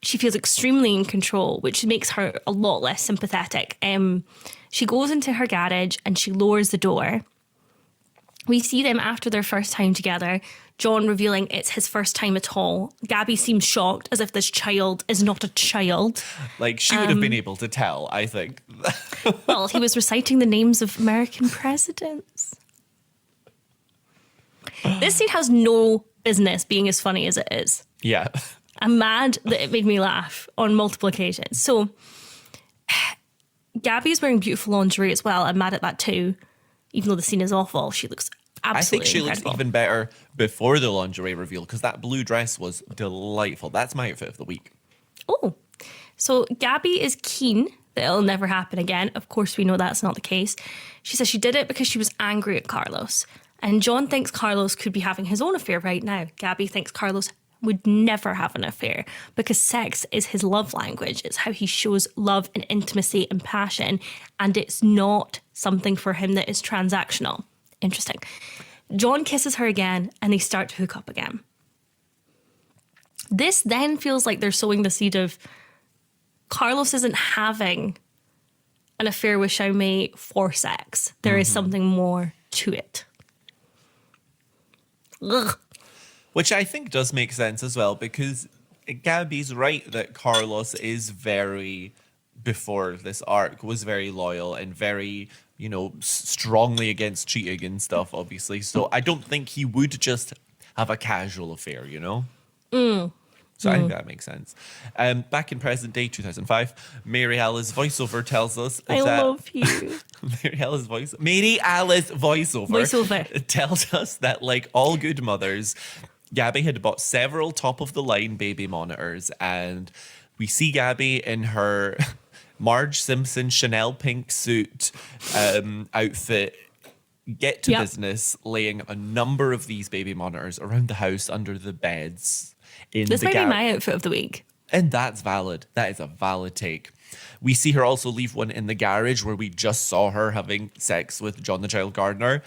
she feels extremely in control, which makes her a lot less sympathetic. She goes into her garage and she lowers the door. We see them after their first time together, John revealing it's his first time at all. Gaby seems shocked, as if this child is not a child. Like, she would have been able to tell, I think. Well, he was reciting the names of American presidents. This scene has no business being as funny as it is. Yeah. I'm mad that it made me laugh on multiple occasions. So, Gaby's wearing beautiful lingerie as well. I'm mad at that too. Even though the scene is awful, she looks absolutely incredible. Looks even better before the lingerie reveal, because that blue dress was delightful. That's my outfit of the week. Oh, so Gaby is keen that it'll never happen again. Of course, we know that's not the case. She says she did it because she was angry at Carlos. And John thinks Carlos could be having his own affair right now. Gaby thinks Carlos would never have an affair because sex is his love language. It's how he shows love and intimacy and passion, and it's not something for him that is transactional. Interesting. John kisses her again and they start to hook up again. This then feels like they're sowing the seed of Carlos isn't having an affair with Xiao Mei for sex. There is something more to it. Ugh. Which I think does make sense as well, because Gaby's right that Carlos is before this arc, was very loyal and very, strongly against cheating and stuff, obviously. So I don't think he would just have a casual affair, So I think that makes sense. Back in present day, 2005, Mary Alice voiceover tells us I love you. Mary Alice voiceover tells us that, like all good mothers, Gaby had bought several top-of-the-line baby monitors, and we see Gaby in her Marge Simpson Chanel pink suit outfit get to business, laying a number of these baby monitors around the house under the beds. This might be my outfit of the week. And that's valid. That is a valid take. We see her also leave one in the garage where we just saw her having sex with John the Child Gardener.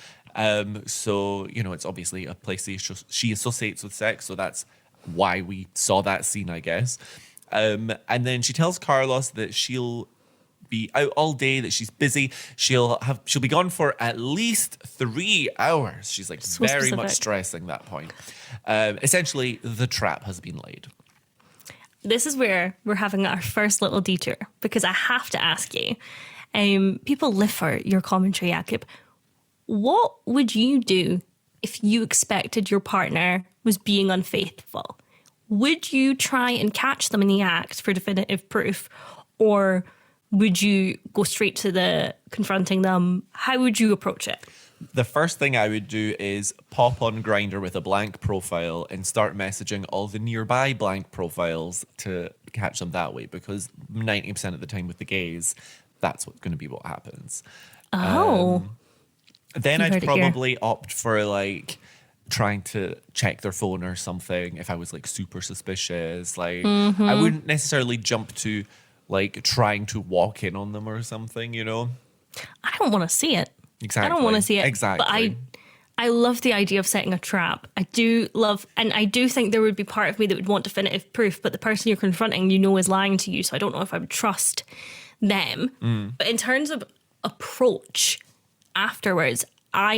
So, it's obviously a place she associates with sex. So that's why we saw that scene, I guess. And then she tells Carlos that she'll be out all day, that she's busy. She'll be gone for at least 3 hours. She's like so very specific. Much stressing that point. Essentially, the trap has been laid. This is where we're having our first little detour, because I have to ask you, people live for your commentary, Jakub. What would you do if you expected your partner was being unfaithful? Would you try and catch them in the act for definitive proof, or would you go straight to the confronting them? How would you approach it? The first thing I would do is pop on Grindr with a blank profile and start messaging all the nearby blank profiles to catch them that way, because 90% of the time with the gays, that's going to be what happens. Oh. Then I'd probably opt for like trying to check their phone or something if I was like super suspicious. Like I wouldn't necessarily jump to like trying to walk in on them or something, I don't want to see it. Exactly. I don't want to see it. Exactly. But I love the idea of setting a trap. I do love, and I do think there would be part of me that would want definitive proof, but the person you're confronting, is lying to you. So I don't know if I would trust them. But in terms of approach afterwards, I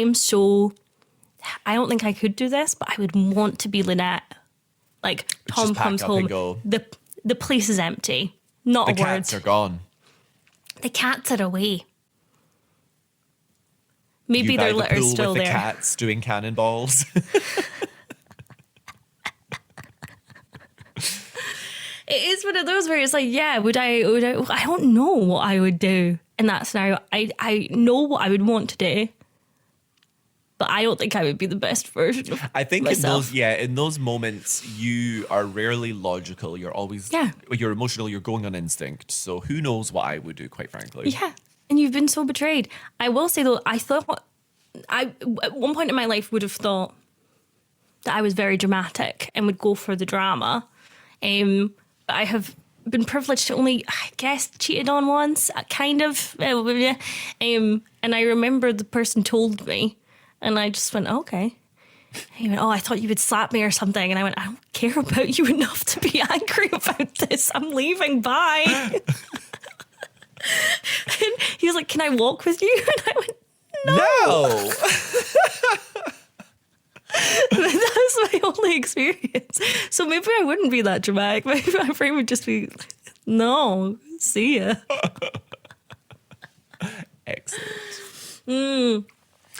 don't think I could do this, but I would want to be Lynette. Like, Tom comes home, the place is empty. Not a word. The cats are gone. The cats are away. Maybe their litter's still there. The cats doing cannonballs. It is one of those where it's like, yeah, would I don't know what I would do in that scenario. I know what I would want to do, but I don't think I would be the best version of myself. In those moments, you are rarely logical. You're always, you're emotional, you're going on instinct. So who knows what I would do, quite frankly. Yeah. And you've been so betrayed. I will say, though, I at one point in my life would have thought that I was very dramatic and would go for the drama. But I have been privileged to only, I guess, cheated on once, kind of. And I remember the person told me, and I just went, okay. He went, I thought you would slap me or something. And I went, I don't care about you enough to be angry about this. I'm leaving. Bye. And he was like, can I walk with you? And I went, no. That's my only experience. So maybe I wouldn't be that dramatic. Maybe my brain would just be, no, see ya. Excellent.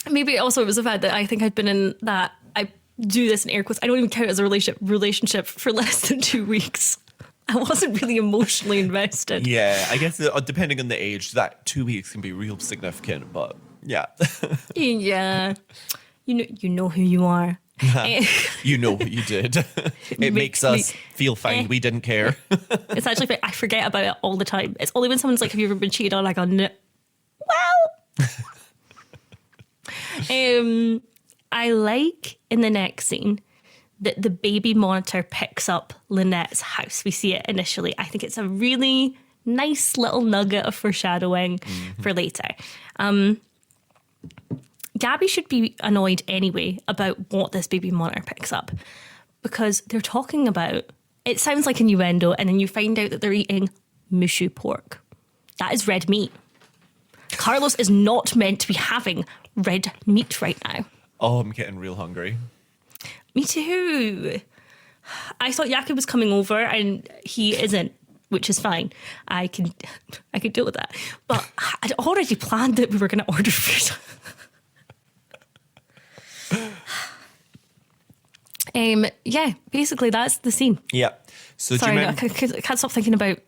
Maybe also it was the fact that I think I'd been in that, I do this in air quotes, I don't even count it as a relationship for less than 2 weeks. I wasn't really emotionally invested. Yeah, I guess depending on the age, that 2 weeks can be real significant, but yeah. Yeah. You know who you are. You know what you did. It makes us feel fine. We didn't care. It's actually, I forget about it all the time. It's only when someone's like, have you ever been cheated on? I go, no. Well. I like in the next scene that the baby monitor picks up Lynette's house. We see it initially. I think it's a really nice little nugget of foreshadowing for later. Gaby should be annoyed anyway about what this baby monitor picks up, because they're talking about, it sounds like innuendo, and then you find out that they're eating mushu pork. That is red meat. Carlos is not meant to be having red meat right now. Oh, I'm getting real hungry. Me too. I thought Jakub was coming over and he isn't, which is fine. I can deal with that. But I'd already planned that we were going to order food. Yeah, basically that's the scene. Yeah. So sorry, I can't stop thinking about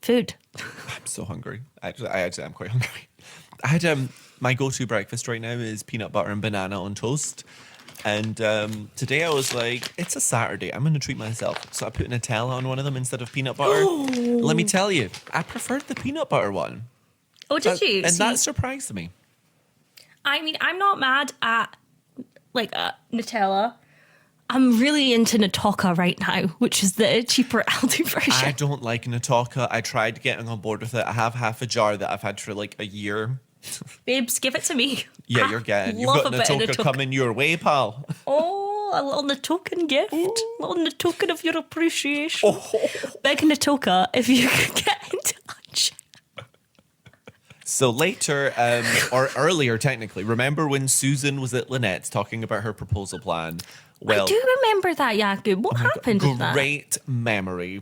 food. I'm so hungry. I actually am quite hungry. I had my go-to breakfast right now is peanut butter and banana on toast. And today I was like, it's a Saturday, I'm going to treat myself. So I put Nutella on one of them instead of peanut butter. Oh. Let me tell you, I preferred the peanut butter one. Oh, did you? And that surprised me. I mean, I'm not mad at Nutella. I'm really into Nataka right now, which is the cheaper Aldi version. I don't like Nataka. I tried getting on board with it. I have half a jar that I've had for like a year. Babes, give it to me. Yeah, you're getting. You've got Nataka coming your way, pal. Oh, a little Natokan gift. A little Natokan of your appreciation. Oh. Big Nataka, if you could get in touch. So later, or earlier technically, remember when Susan was at Lynette's talking about her proposal plan? Well, I do remember that, Jakub. What happened with that? Great memory.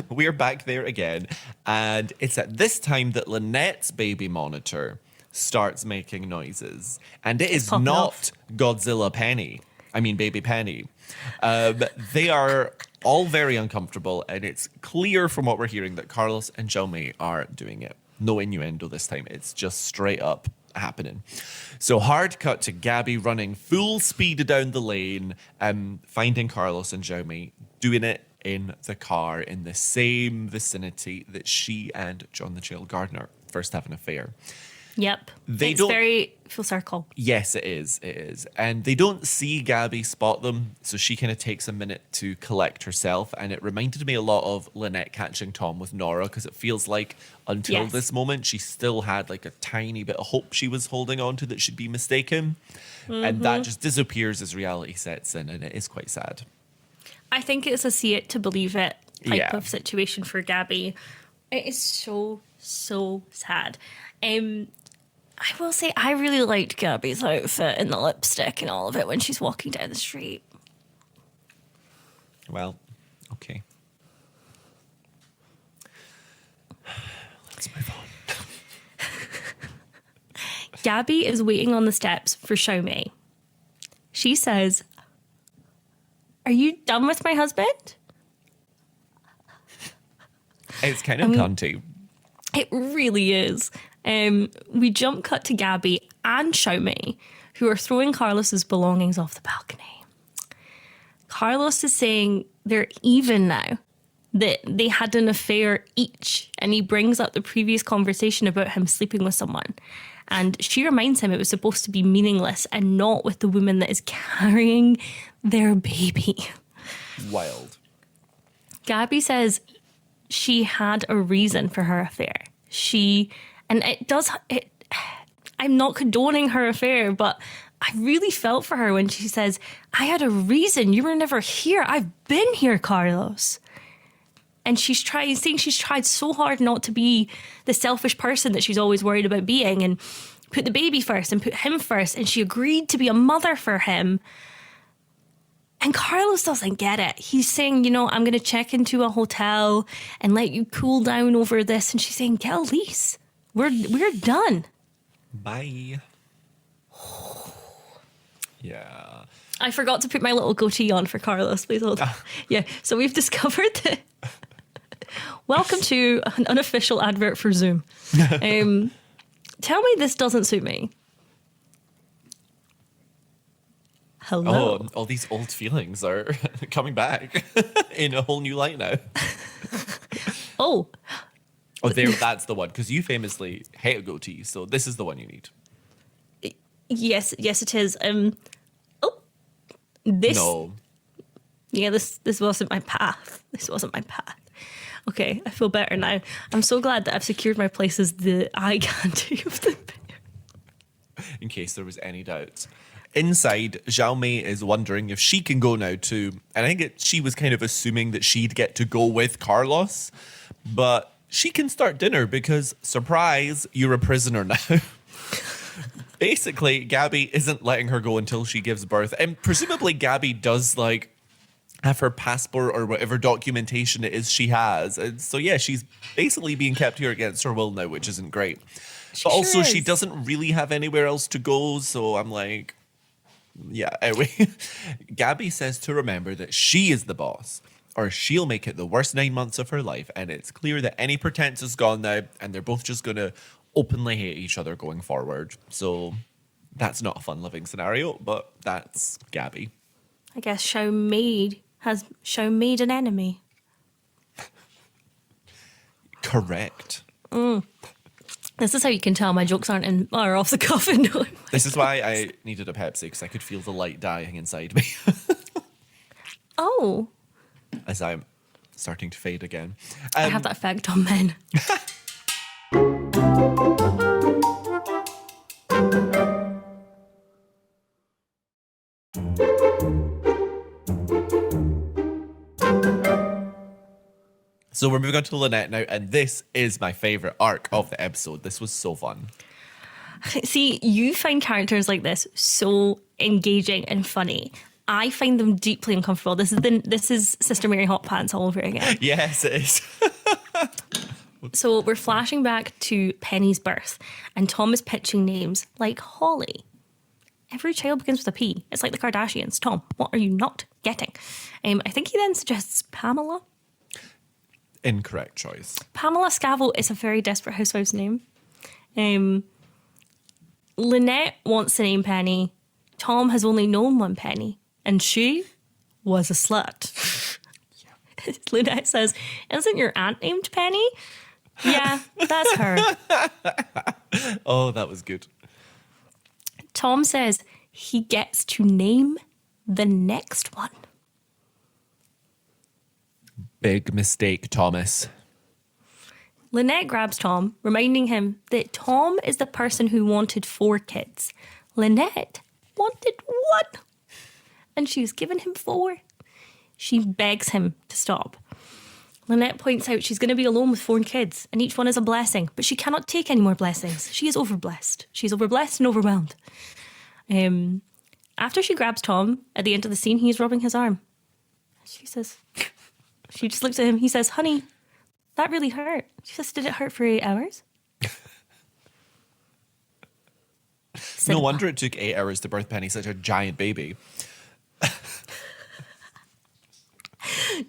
We're back there again. And it's at this time that Lynette's baby monitor starts making noises. And it is not Godzilla Penny. I mean, baby Penny. They are all very uncomfortable. And it's clear from what we're hearing that Carlos and Xiao Mei are doing it. No innuendo this time. It's just straight up happening. So hard cut to Gaby running full speed down the lane, finding Carlos and Xiao Mei doing it in the car in the same vicinity that she and John the Jail Gardener first have an affair. Yep. It's very full circle. Yes, it is. It is. And they don't see Gaby spot them, so she kind of takes a minute to collect herself. And it reminded me a lot of Lynette catching Tom with Nora, because it feels like until this moment, she still had like a tiny bit of hope she was holding on to that she'd be mistaken. Mm-hmm. And that just disappears as reality sets in, and it is quite sad. I think it's a see it to believe it type of situation for Gaby. It is so, so sad. I will say I really liked Gaby's outfit and the lipstick and all of it when she's walking down the street. Well, okay. Let's move on. Gaby is waiting on the steps for Xiao Mei. She says, "Are you done with my husband?" It's kind of cunty. It really is. We jump cut to Gaby and Xiao Mei, who are throwing Carlos's belongings off the balcony. Carlos is saying they're even now, that they had an affair each, and he brings up the previous conversation about him sleeping with someone. And she reminds him it was supposed to be meaningless and not with the woman that is carrying their baby. Wild. Gaby says she had a reason for her affair. I'm not condoning her affair, but I really felt for her when she says, "I had a reason. You were never here. I've been here, Carlos." And she's tried so hard not to be the selfish person that she's always worried about being, and put the baby first and put him first. And she agreed to be a mother for him. And Carlos doesn't get it. He's saying, I'm going to check into a hotel and let you cool down over this. And she's saying, get a lease. We're done. Bye. Yeah. I forgot to put my little goatee on for Carlos. Please hold on. Yeah. So we've discovered that. Welcome to an unofficial advert for Zoom. Tell me this doesn't suit me. Hello. Oh, all these old feelings are coming back in a whole new light now. Oh, that's the one, because you famously hate a goatee, so this is the one you need. Yes, it is. This. No. Yeah, this wasn't my path. This wasn't my path. Okay, I feel better now. I'm so glad that I've secured my place as the eye candy of the pair. In case there was any doubt. Inside, Xiao Mei is wondering if she can go now too. And I think she was kind of assuming that she'd get to go with Carlos. But she can start dinner because, surprise, you're a prisoner now. Basically, Gaby isn't letting her go until she gives birth. And presumably Gaby does have her passport or whatever documentation it is she has. And so, yeah, she's basically being kept here against her will now, which isn't great. But also, she doesn't really have anywhere else to go. So I'm like, yeah, anyway. Gaby says to remember that she is the boss, or she'll make it the worst 9 months of her life. And it's clear that any pretense is gone now, and they're both just going to openly hate each other going forward. So that's not a fun living scenario, but that's Gaby. I guess Xiao Mei has made an enemy. Correct. This is how you can tell my jokes are off the cuff. This is why I needed a Pepsi, because I could feel the light dying inside me. Oh. As I'm starting to fade again. I have that effect on men. So we're moving on to Lynette now, and this is my favourite arc of the episode. This was so fun. See, you find characters like this so engaging and funny. I find them deeply uncomfortable. This is Sister Mary Hotpanties all over again. Yes, it is. So we're flashing back to Penny's birth, and Tom is pitching names like Holly. Every child begins with a P. It's like the Kardashians. Tom, what are you not getting? I think he then suggests Pamela. Incorrect choice. Pamela Scavo is a very Desperate Housewives name. Lynette wants the name Penny. Tom has only known one Penny, and she was a slut. Yeah. Lynette says, "Isn't your aunt named Penny?" Yeah, that's her. Oh, that was good. Tom says he gets to name the next one. Big mistake, Thomas. Lynette grabs Tom, reminding him that Tom is the person who wanted 4 kids. Lynette wanted 1, and she's given him 4. She begs him to stop. Lynette points out she's going to be alone with 4 kids, and each one is a blessing, but she cannot take any more blessings. She is overblessed. She's overblessed and overwhelmed. After she grabs Tom, at the end of the scene, he's rubbing his arm. She just looks at him. He says, honey, that really hurt. She says, did it hurt for 8 hours? No wonder it took 8 hours to birth Penny, such a giant baby.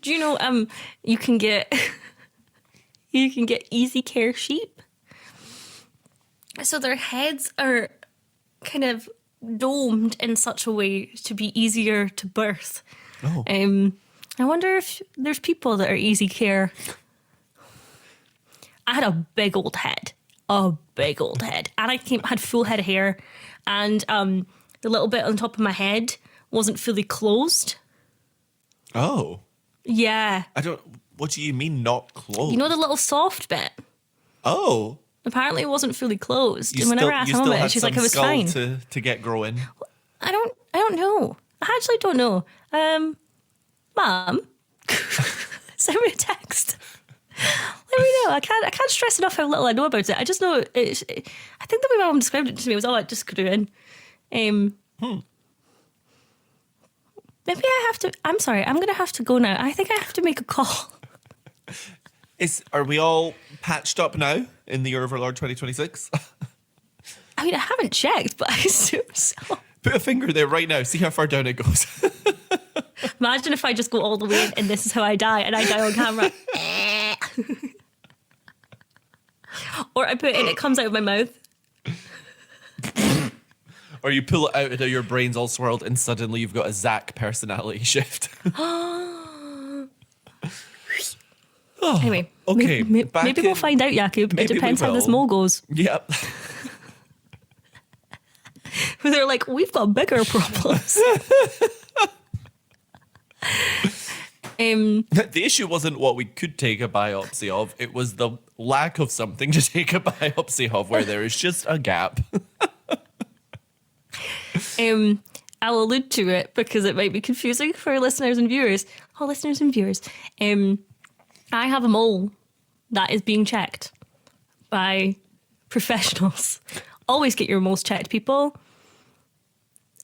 Do you know you can get easy care sheep? So their heads are kind of domed in such a way to be easier to birth. Oh. I wonder if there's people that are easy care. I had a big old head. And I had full head of hair, and the little bit on top of my head wasn't fully closed. Oh. Yeah. What do you mean not closed? You know the little soft bit? Oh. Apparently it wasn't fully closed. And whenever I asked Mum about it, she's like, it was fine. To get growing. I don't know. I actually don't know. Mum, send me a text. Let me know. I can't stress enough how little I know about it. I just know I think the way my mum described it to me was, it just grew in. Maybe I have to. I'm sorry. I'm going to have to go now. I think I have to make a call. Are we all patched up now in the year of our Lord 2026? I mean, I haven't checked, but I assume so. Put a finger there right now. See how far down it goes. Imagine if I just go all the way in and this is how I die, and I die on camera. Or I put it in, it comes out of my mouth. Or you pull it out and your brain's all swirled and suddenly you've got a Zach personality shift. Anyway, okay, maybe we'll find out, Jakub. It depends how this mole goes. Yep. They're like, we've got bigger problems. The issue wasn't what we could take a biopsy of. It was the lack of something to take a biopsy of where there is just a gap. I'll allude to it because it might be confusing for listeners and viewers. Oh, listeners and viewers. I have a mole that is being checked by professionals. Always get your moles checked, people.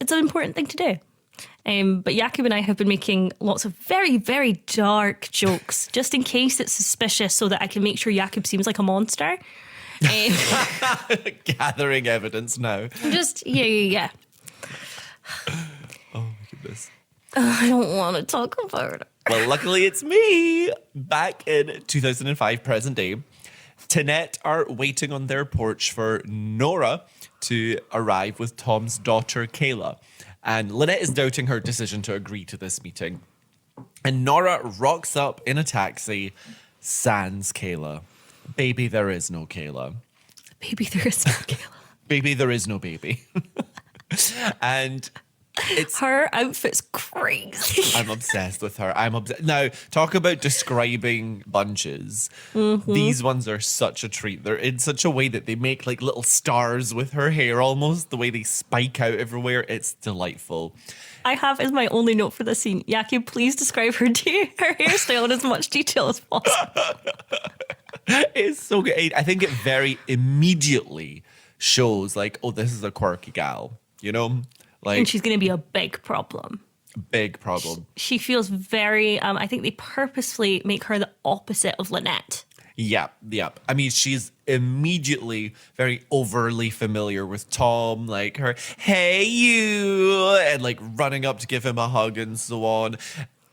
It's an important thing to do. But Jakub and I have been making lots of very, very dark jokes just in case it's suspicious so that I can make sure Jakub seems like a monster. Gathering evidence now. Yeah. Oh, my goodness. I don't want to talk about it. Well, luckily it's me. Back in 2005, present day, Tinette are waiting on their porch for Nora to arrive with Tom's daughter, Kayla. And Lynette is doubting her decision to agree to this meeting. And Nora rocks up in a taxi, sans Kayla. Baby, there is no Kayla. Baby, there is no Kayla. Baby, there is no baby. And it's her outfit's crazy. I'm obsessed with her. Now, talk about describing bunches. Mm-hmm. These ones are such a treat. They're in such a way that they make like little stars with her hair almost, the way they spike out everywhere. It's delightful. I have as my only note for this scene, Jakub, please describe her hairstyle in as much detail as possible. It's so good. I think it very immediately shows like, oh, this is a quirky gal, you know? Like, and she's going to be a big problem. Big problem. She feels very, I think they purposefully make her the opposite of Lynette. Yep. I mean, she's immediately very overly familiar with Tom, like her, hey, you, and like running up to give him a hug and so on.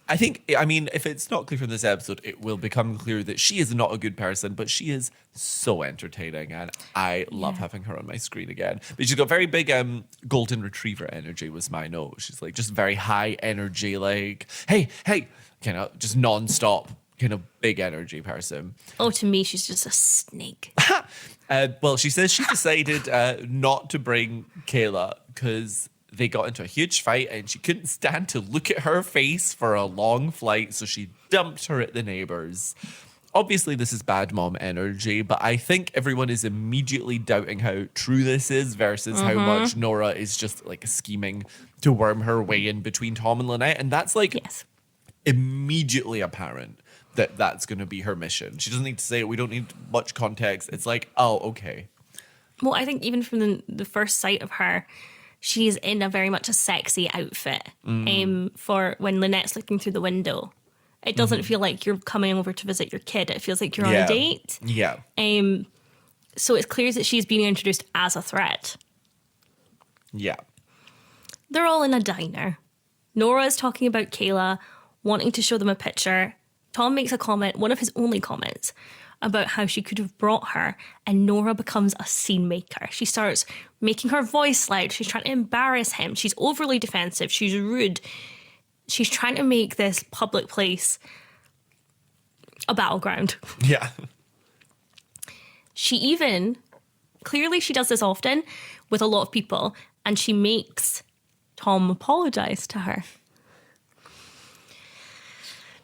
I mean, if it's not clear from this episode, it will become clear that she is not a good person, but she is so entertaining, and I love having her on my screen again. But she's got very big golden retriever energy was my note. She's like just very high energy, like, hey, kind of just non-stop kind of big energy person. Oh, to me, she's just a snake. Well, she says she decided not to bring Kayla because they got into a huge fight and she couldn't stand to look at her face for a long flight, so she dumped her at the neighbors. Obviously, this is bad mom energy, but I think everyone is immediately doubting how true this is versus how much Nora is just like scheming to worm her way in between Tom and Lynette. And that's like immediately apparent that that's going to be her mission. She doesn't need to say it. We don't need much context. It's like, oh, okay. Well, I think even from the first sight of her, she's in a very much a sexy outfit for when Lynette's looking through the window. It doesn't feel like you're coming over to visit your kid. It feels like you're on a date. Yeah. So it's clear that she's being introduced as a threat. Yeah. They're all in a diner. Nora is talking about Kayla, wanting to show them a picture. Tom makes a comment, one of his only comments, about how she could have brought her, and Nora becomes a scene maker. She starts making her voice loud. She's trying to embarrass him. She's overly defensive. She's rude. She's trying to make this public place a battleground. Yeah. She even, clearly she does this often with a lot of people, and she makes Tom apologise to her.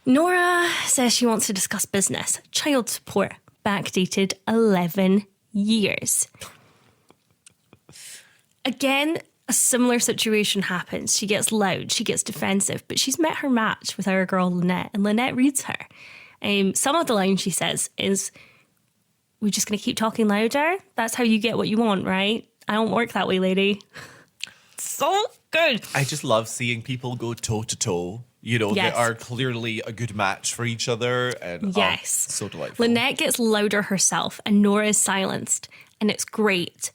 Nora says she wants to discuss business. Child support, backdated 11 years. Again, a similar situation happens. She gets loud, she gets defensive, but she's met her match with our girl Lynette, and Lynette reads her. Some of the lines she says is, we're just going to keep talking louder? That's how you get what you want, right? I don't work that way, lady. So good. I just love seeing people go toe to toe. You know, Yes. they are clearly a good match for each other. And Yes. so delightful. Lynette gets louder herself and Nora is silenced, and it's great.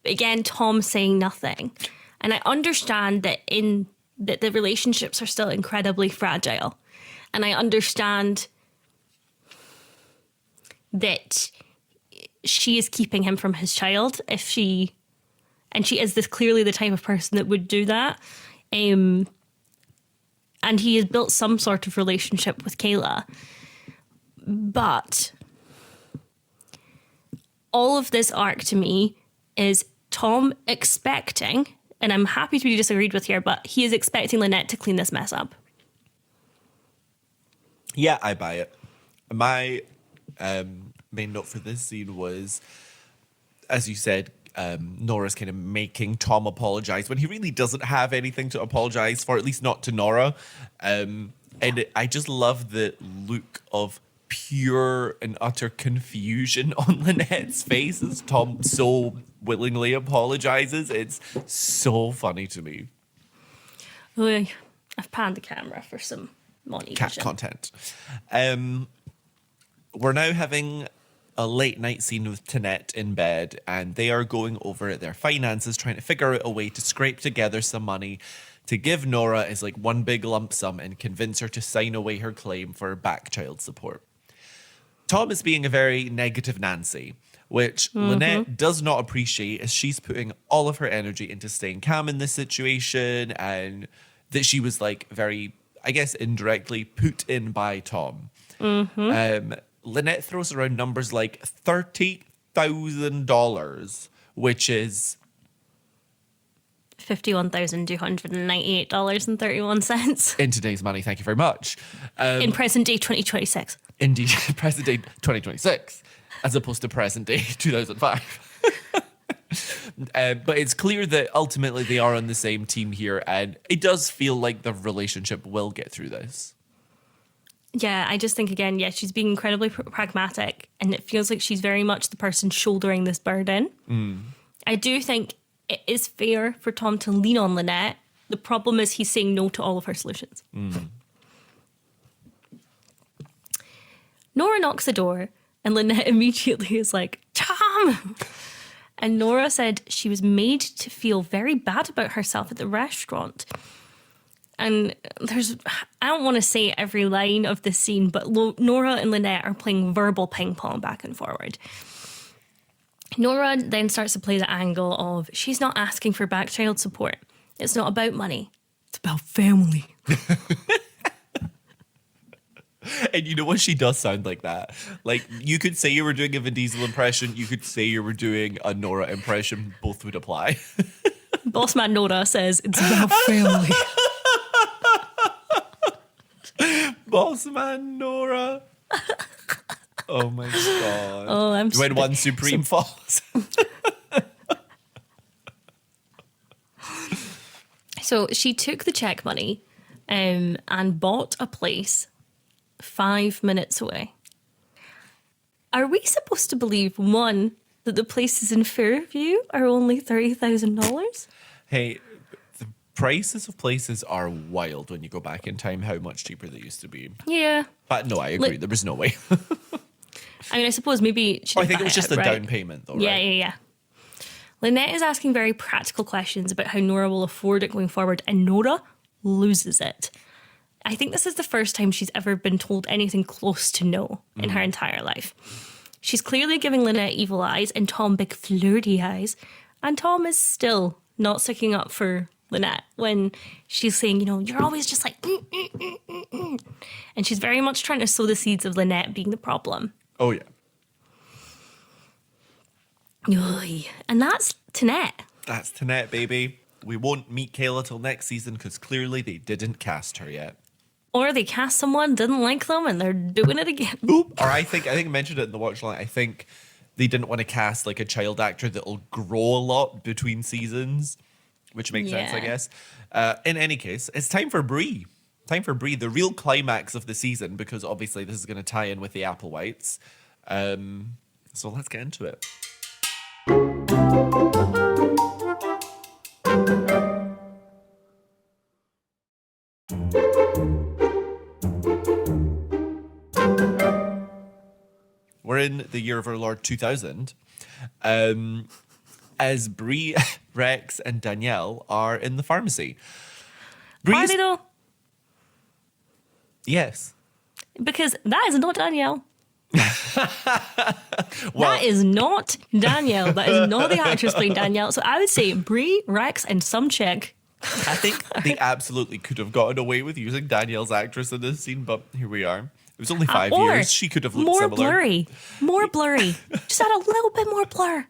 But again, Tom's saying nothing. And I understand that that the relationships are still incredibly fragile. And I understand that she is keeping him from his child and she is this clearly the type of person that would do that. And he has built some sort of relationship with Kayla. But all of this arc to me is Tom expecting, and I'm happy to be disagreed with here, but he is expecting Lynette to clean this mess up. Yeah, I buy it. My main note for this scene was, as you said, Nora's kind of making Tom apologize when he really doesn't have anything to apologize for, at least not to Nora. And I just love the look of pure and utter confusion on Lynette's face as Tom so willingly apologizes. It's so funny to me. Oy, I've panned the camera for some money Cat vision. content. We're now having a late night scene with Tanette in bed, and they are going over their finances, trying to figure out a way to scrape together some money to give Nora as like one big lump sum and convince her to sign away her claim for back child support. Tom is being a very negative Nancy, which Lynette does not appreciate, as she's putting all of her energy into staying calm in this situation, and that she was like very, I guess, indirectly put in by Tom. Lynette throws around numbers like $30,000, which is $51,298.31. in today's money. Thank you very much. In present day 2026. Indeed, present day 2026, as opposed to present day 2005. But it's clear that ultimately they are on the same team here, and it does feel like the relationship will get through this. Yeah, I just think, again, she's being incredibly pragmatic, and it feels like she's very much the person shouldering this burden. I do think it is fair for Tom to lean on Lynette. The problem is he's saying no to all of her solutions. Nora knocks the door, and Lynette immediately is like, Tom! And Nora said she was made to feel very bad about herself at the restaurant. And I don't want to say every line of this scene, but Nora and Lynette are playing verbal ping pong back and forward. Nora then starts to play the angle of she's not asking for back child support. It's not about money. It's about family. And you know what? She does sound like that. Like, you could say you were doing a Vin Diesel impression. You could say you were doing a Nora impression. Both would apply. Boss Man Nora says it's about family. Boss Man Nora. Oh my God. Oh, I'm when one supreme falls. So she took the check money and bought a place 5 minutes away. Are we supposed to believe, one, that the places in Fairview are only $30,000? Hey, the prices of places are wild when you go back in time, how much cheaper they used to be. Yeah. But no, I agree. There was no way. I mean, I suppose maybe... I think it was just the down payment, though, yeah, right? Yeah. Lynette is asking very practical questions about how Nora will afford it going forward, and Nora loses it. I think this is the first time she's ever been told anything close to no in her entire life. She's clearly giving Lynette evil eyes and Tom big flirty eyes, and Tom is still not sticking up for Lynette when she's saying, you know, you're always just like, and she's very much trying to sow the seeds of Lynette being the problem. Oh, yeah. And that's Tanette. That's Tanette, baby. We won't meet Kayla till next season because clearly they didn't cast her yet. Or they cast someone, didn't like them, and they're doing it again. Oop. Or I think I mentioned it in the watch line. I think they didn't want to cast like a child actor that'll grow a lot between seasons, which makes sense, I guess. In any case, it's time for Bree. Time for Bree, the real climax of the season, because obviously this is going to tie in with the Applewhites. So let's get into it. We're in the year of our Lord 2000, as Bree, Rex, and Danielle are in the pharmacy. Are they though? Yes. Because that is not Danielle. Well, that is not Danielle. That is not the actress playing Danielle. So I would say Bree, Rex, and some chick. I think they absolutely could have gotten away with using Danielle's actress in this scene, but here we are. It was only 5 years. She could have looked similar. More blurry. Just add a little bit more blur.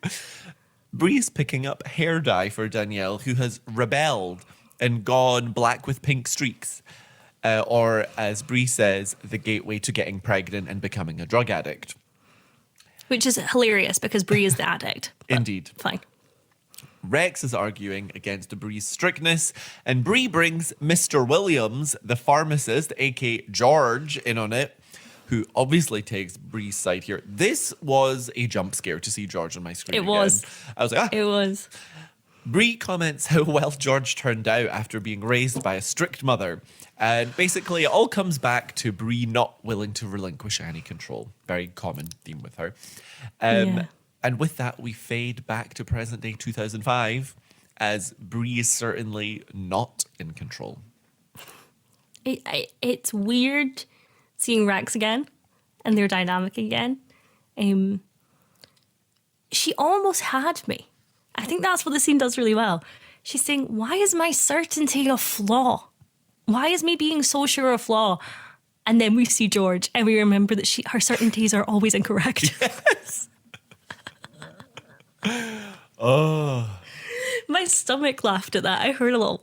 Bree's picking up hair dye for Danielle, who has rebelled and gone black with pink streaks. Or, as Bree says, the gateway to getting pregnant and becoming a drug addict. Which is hilarious because Bree is the addict. Indeed. Fine. Rex is arguing against Bree's strictness, and Bree brings Mr. Williams, the pharmacist, aka George, in on it, who obviously takes Bree's side here. This was a jump scare to see George on my screen. It was. I was like, ah. It was. Bree comments how well George turned out after being raised by a strict mother. And basically, it all comes back to Bree not willing to relinquish any control. Very common theme with her. And with that, we fade back to present day 2005, as Bree is certainly not in control. It's weird seeing Rex again and their dynamic again. She almost had me. I think that's what the scene does really well. She's saying, why is my certainty a flaw? Why is me being so sure a flaw? And then we see George and we remember that her certainties are always incorrect. Yes. Oh. My stomach laughed at that. I heard a little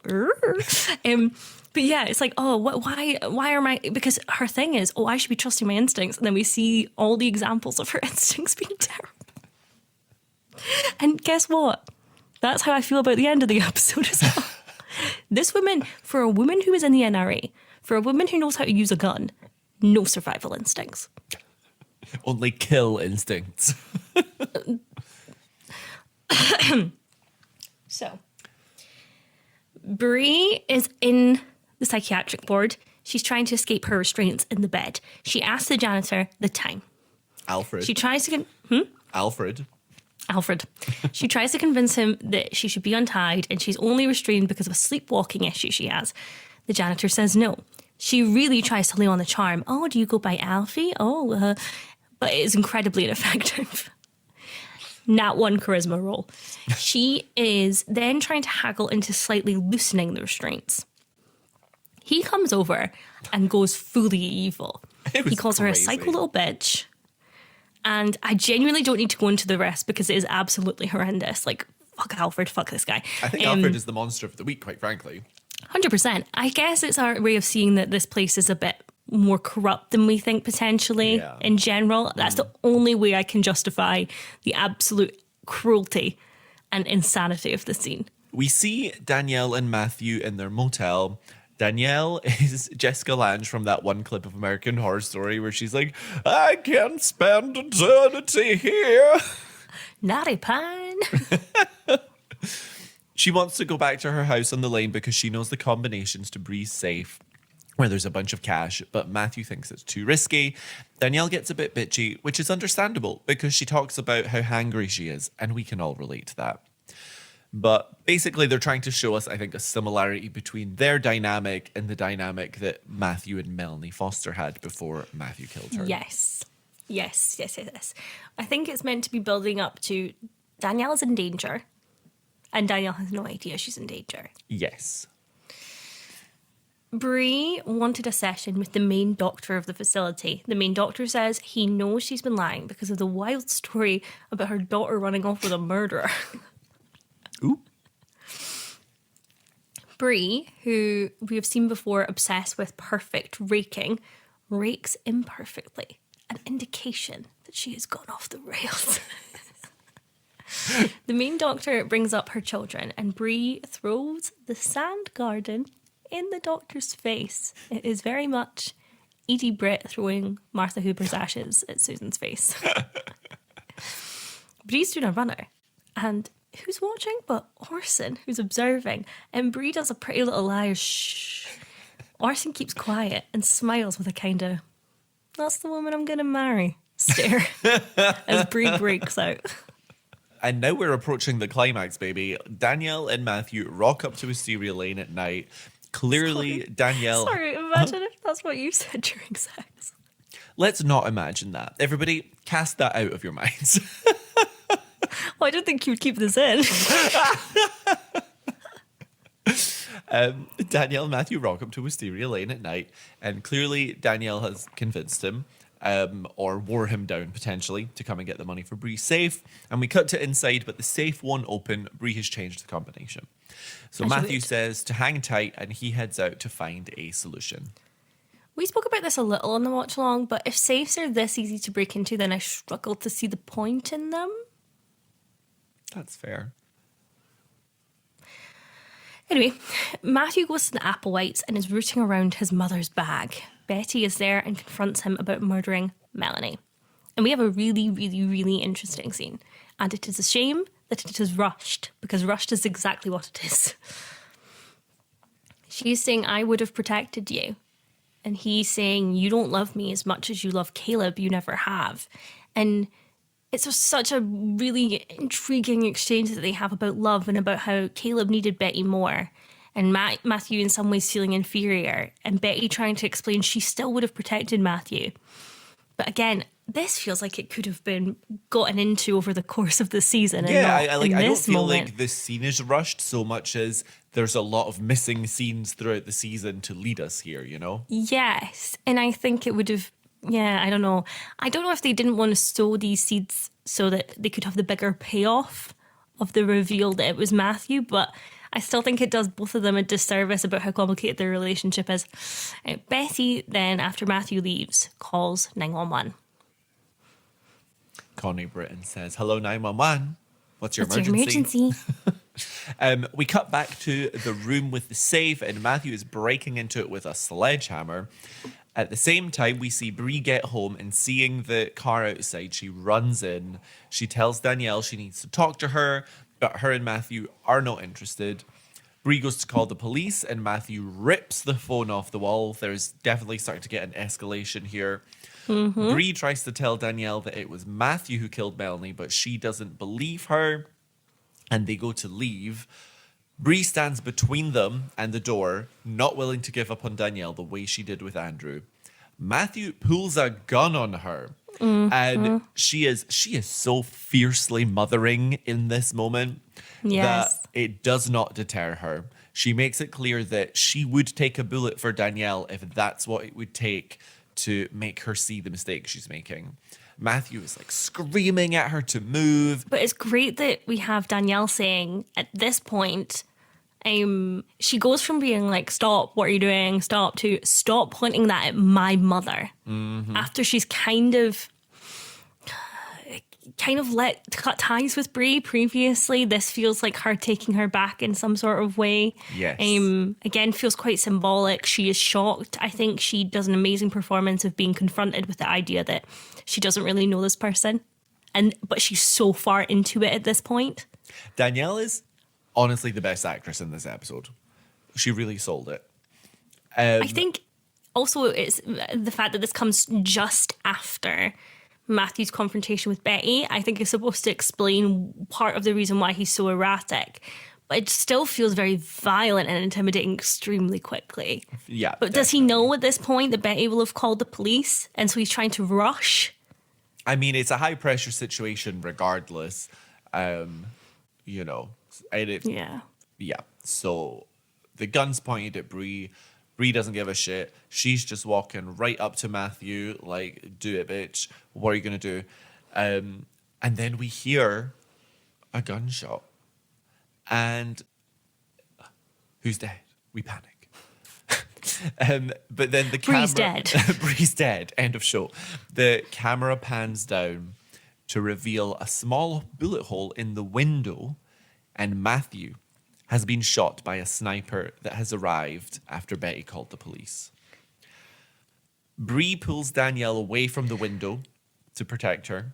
but yeah, it's like, oh, why are my, because her thing is, oh, I should be trusting my instincts, and then we see all the examples of her instincts being terrible. And guess what? That's how I feel about the end of the episode as well. This woman, for a woman who is in the NRA, for a woman who knows how to use a gun, no survival instincts. Only kill instincts. So, Bree is in the psychiatric ward. She's trying to escape her restraints in the bed. She asks the janitor the time. Alfred. She tries to... Alfred. She tries to convince him that she should be untied and she's only restrained because of a sleepwalking issue she has. The janitor says no. She really tries to lay on the charm. Oh, do you go by Alfie? But it is incredibly ineffective. Not one charisma roll. She is then trying to haggle into slightly loosening the restraints. He comes over and goes fully evil. He calls her a psycho little bitch. And I genuinely don't need to go into the rest because it is absolutely horrendous. Like, fuck Alfred, fuck this guy. I think Alfred is the monster of the week, quite frankly. 100%. I guess it's our way of seeing that this place is a bit more corrupt than we think potentially in general. That's the only way I can justify the absolute cruelty and insanity of the scene. We see Danielle and Matthew in their motel. Danielle is Jessica Lange from that one clip of American Horror Story where she's like, I can spend eternity here. Natty Pine. She wants to go back to her house on the lane because she knows the combinations to Bree's safe, where there's a bunch of cash, but Matthew thinks it's too risky. Danielle gets a bit bitchy, which is understandable because she talks about how hangry she is, and we can all relate to that. But basically, they're trying to show us, I think, a similarity between their dynamic and the dynamic that Matthew and Melanie Foster had before Matthew killed her. Yes. I think it's meant to be building up to Danielle's in danger, and Danielle has no idea she's in danger. Yes. Bree wanted a session with the main doctor of the facility. The main doctor says he knows she's been lying because of the wild story about her daughter running off with a murderer. Ooh. Bree, who we have seen before obsessed with perfect raking, rakes imperfectly, an indication that she has gone off the rails. The main doctor brings up her children, and Bree throws the sand garden in the doctor's face. It is very much Edie Britt throwing Martha Hooper's ashes at Susan's face. Bree's doing a runner, and who's watching but Orson, who's observing, and Bree does a pretty little liar shh. Orson keeps quiet and smiles with a kind of, that's the woman I'm gonna marry stare as Bree breaks out. And now we're approaching the climax, baby. Danielle and Matthew rock up to Wisteria Lane at night. Clearly, Danielle... Sorry, imagine if that's what you said during sex. Let's not imagine that. Everybody, cast that out of your minds. Well, I don't think you'd keep this in. Danielle and Matthew rock up to Wisteria Lane at night, and clearly Danielle has convinced him, or wore him down potentially, to come and get the money for Bree's safe. And we cut to inside, but the safe won't open. Bree has changed the combination. So Matthew says to hang tight, and he heads out to find a solution. We spoke about this a little on the watch along, but if safes are this easy to break into, then I struggle to see the point in them. That's fair. Anyway, Matthew goes to the Applewhites and is rooting around his mother's bag. Betty is there and confronts him about murdering Melanie. And we have a really, really, really interesting scene. And it is a shame that it is rushed, because rushed is exactly what it is. She's saying, I would have protected you. And he's saying, you don't love me as much as you love Caleb, you never have. And it's such a really intriguing exchange that they have about love and about how Caleb needed Betty more. And Matthew in some ways feeling inferior. And Betty trying to explain she still would have protected Matthew. But again, this feels like it could have been gotten into over the course of the season. Yeah, and I don't feel moment. like this scene is rushed so much as there's a lot of missing scenes throughout the season to lead us here, you know? Yes. And I think it would have, I don't know. I don't know if they didn't want to sow these seeds so that they could have the bigger payoff of the reveal that it was Matthew, but I still think it does both of them a disservice about how complicated their relationship is. Betty then, after Matthew leaves, calls 911. Connie Britton says, hello, 911. What's your What's emergency? Your emergency? We cut back to the room with the safe, and Matthew is breaking into it with a sledgehammer. At the same time, we see Bree get home, and seeing the car outside, she runs in. She tells Danielle she needs to talk to her, but her and Matthew are not interested. Bree goes to call the police, and Matthew rips the phone off the wall. There's definitely starting to get an escalation here. Mm-hmm. Bree tries to tell Danielle that it was Matthew who killed Melanie, but she doesn't believe her, and they go to leave. Bree stands between them and the door, not willing to give up on Danielle the way she did with Andrew. Matthew pulls a gun on her, and she is so fiercely mothering in this moment that it does not deter her. She makes it clear that she would take a bullet for Danielle if that's what it would take to make her see the mistake she's making. Matthew is like screaming at her to move. But it's great that we have Danielle saying at this point, she goes from being like, stop, what are you doing? Stop, to stop pointing that at my mother. Mm-hmm. After she's kind of kind of cut ties with Bree previously. This feels like her taking her back in some sort of way. Yes. Again, feels quite symbolic. She is shocked. I think she does an amazing performance of being confronted with the idea that she doesn't really know this person. But she's so far into it at this point. Danielle is honestly the best actress in this episode. She really sold it. I think also it's the fact that this comes just after Matthew's confrontation with Betty, I think is supposed to explain part of the reason why he's so erratic. But it still feels very violent and intimidating extremely quickly. Yeah. But definitely. Does he know at this point that Betty will have called the police? And so he's trying to rush? I mean, it's a high pressure situation regardless. You know. Yeah. Yeah. So the gun's pointed at Bree. Bree doesn't give a shit. She's just walking right up to Matthew, like, do it, bitch. What are you going to do? And then we hear a gunshot. And who's dead? We panic. But then the camera... Bree's dead. Bree's dead. End of show. The camera pans down to reveal a small bullet hole in the window, and Matthew has been shot by a sniper that has arrived after Betty called the police. Bree pulls Danielle away from the window to protect her,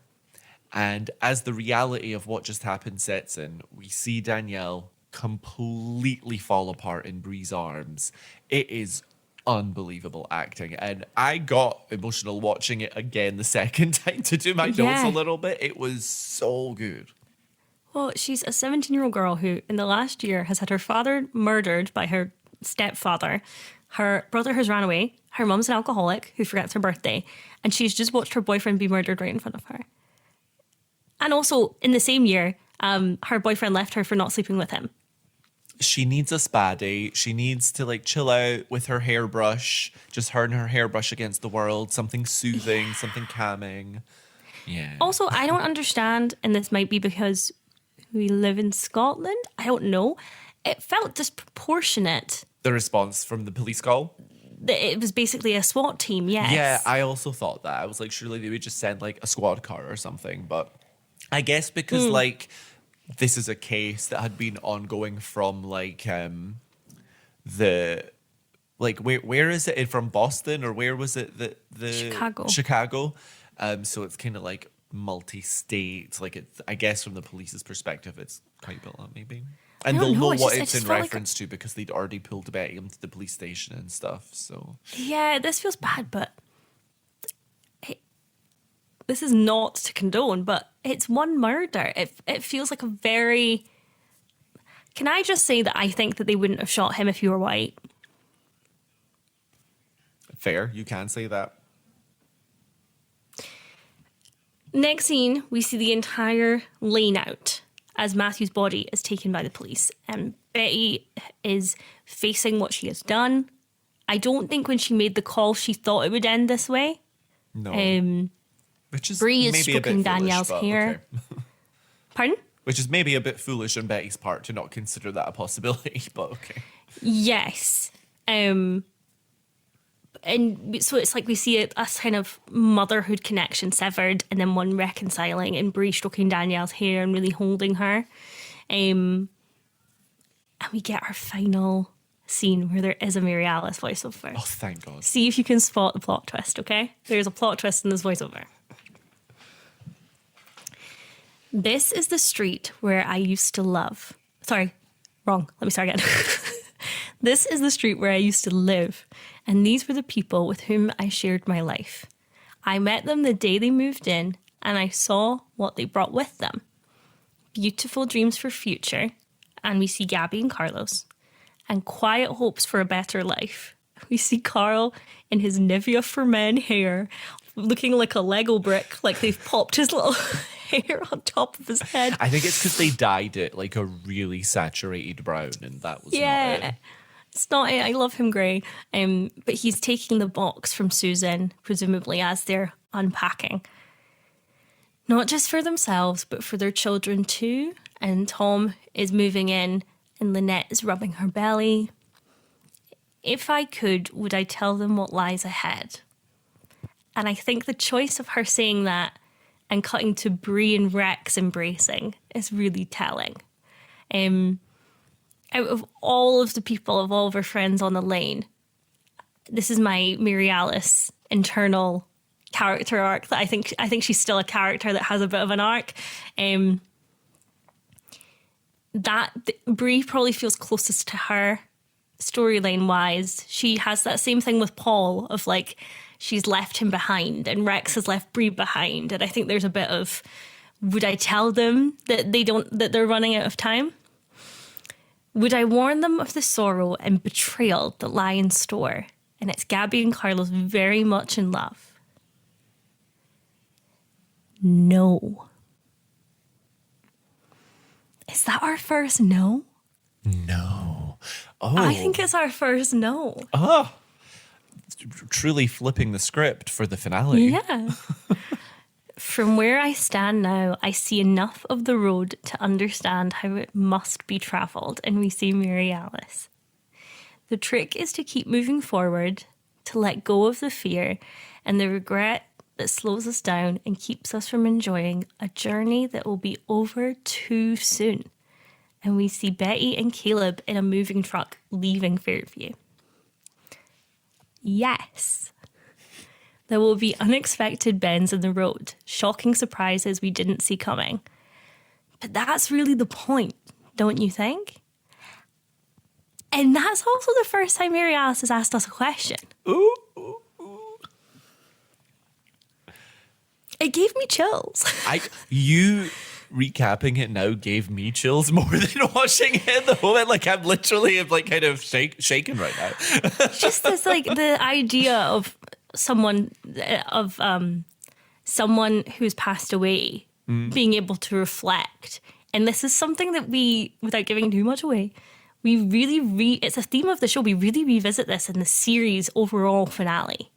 and as the reality of what just happened sets in, we see Danielle completely fall apart in Bree's arms. It is unbelievable acting, and I got emotional watching it again the second time to do my notes a little bit. It was so good. Well, she's a 17-year-old girl who, in the last year, has had her father murdered by her stepfather. Her brother has ran away. Her mum's an alcoholic who forgets her birthday. And she's just watched her boyfriend be murdered right in front of her. And also, in the same year, her boyfriend left her for not sleeping with him. She needs a spa day. She needs to, like, chill out with her hairbrush. Just her and her hairbrush against the world. Something soothing, something calming. Yeah. Also, I don't understand, and this might be because we live in Scotland. I don't know. It felt disproportionate. The response from the police call? It was basically a SWAT team, yes. Yeah, I also thought that. I was like, surely they would just send like a squad car or something. But I guess because like this is a case that had been ongoing from like the like where is it from Boston or where was it the Chicago. So it's kind of like multi-state, like it's, I guess from the police's perspective it's quite built up maybe, and they'll know what it's in reference to because they'd already pulled Betty into the police station and stuff. So yeah, this feels bad, but this is not to condone, but it's one murder. It feels like a very... Can I just say that I think that they wouldn't have shot him if he were white? Fair, you can say that. Next scene, we see the entire lane out as Matthew's body is taken by the police. And Betty is facing what she has done. I don't think when she made the call she thought it would end this way. No. Which is Bree is maybe stroking Danielle's hair. Okay. Pardon? Which is maybe a bit foolish on Betty's part to not consider that a possibility, but okay. Yes. And so it's like we see a kind of motherhood connection severed and then one reconciling and Bree stroking Danielle's hair and really holding her. And we get our final scene where there is a Mary Alice voiceover. Oh, thank God. See if you can spot the plot twist, okay? There's a plot twist in this voiceover. This is the street where I used to love. Sorry, wrong. Let me start again. This is the street where I used to live, and these were the people with whom I shared my life. I met them the day they moved in, and I saw what they brought with them. Beautiful dreams for future, and we see Gaby and Carlos, and quiet hopes for a better life. We see Karl in his Nivea for Men hair, looking like a Lego brick, like they've popped his little hair on top of his head. I think it's because they dyed it like a really saturated brown, and that was not it. It's not it. I love him grey. But he's taking the box from Susan, presumably as they're unpacking. Not just for themselves, but for their children too. And Tom is moving in, and Lynette is rubbing her belly. If I could, would I tell them what lies ahead? And I think the choice of her saying that and cutting to Bree and Rex embracing is really telling. Out of all of the people, of all of our friends on the lane, this is my Mary Alice internal character arc. That I think she's still a character that has a bit of an arc. Bree probably feels closest to her storyline wise. She has that same thing with Paul of like she's left him behind, and Rex has left Bree behind. And I think there's a bit of, would I tell them that they're running out of time? Would I warn them of the sorrow and betrayal that lie in store? And it's Gaby and Carlos very much in love. No. Is that our first no? No. Oh. I think it's our first no. Oh. Truly flipping the script for the finale. Yeah. From where I stand now, I see enough of the road to understand how it must be travelled, and we see Mary Alice. The trick is to keep moving forward, to let go of the fear and the regret that slows us down and keeps us from enjoying a journey that will be over too soon. And we see Betty and Caleb in a moving truck leaving Fairview. Yes. There will be unexpected bends in the road, shocking surprises we didn't see coming. But that's really the point, don't you think? And that's also the first time Mary Alice has asked us a question. Ooh. It gave me chills. You recapping it now gave me chills more than watching it in the moment. Like I'm literally like kind of shaking right now. Just this like the idea of someone who's passed away being able to reflect. And this is something that we, without giving too much away, we really it's a theme of the show. We really revisit this in the series overall finale.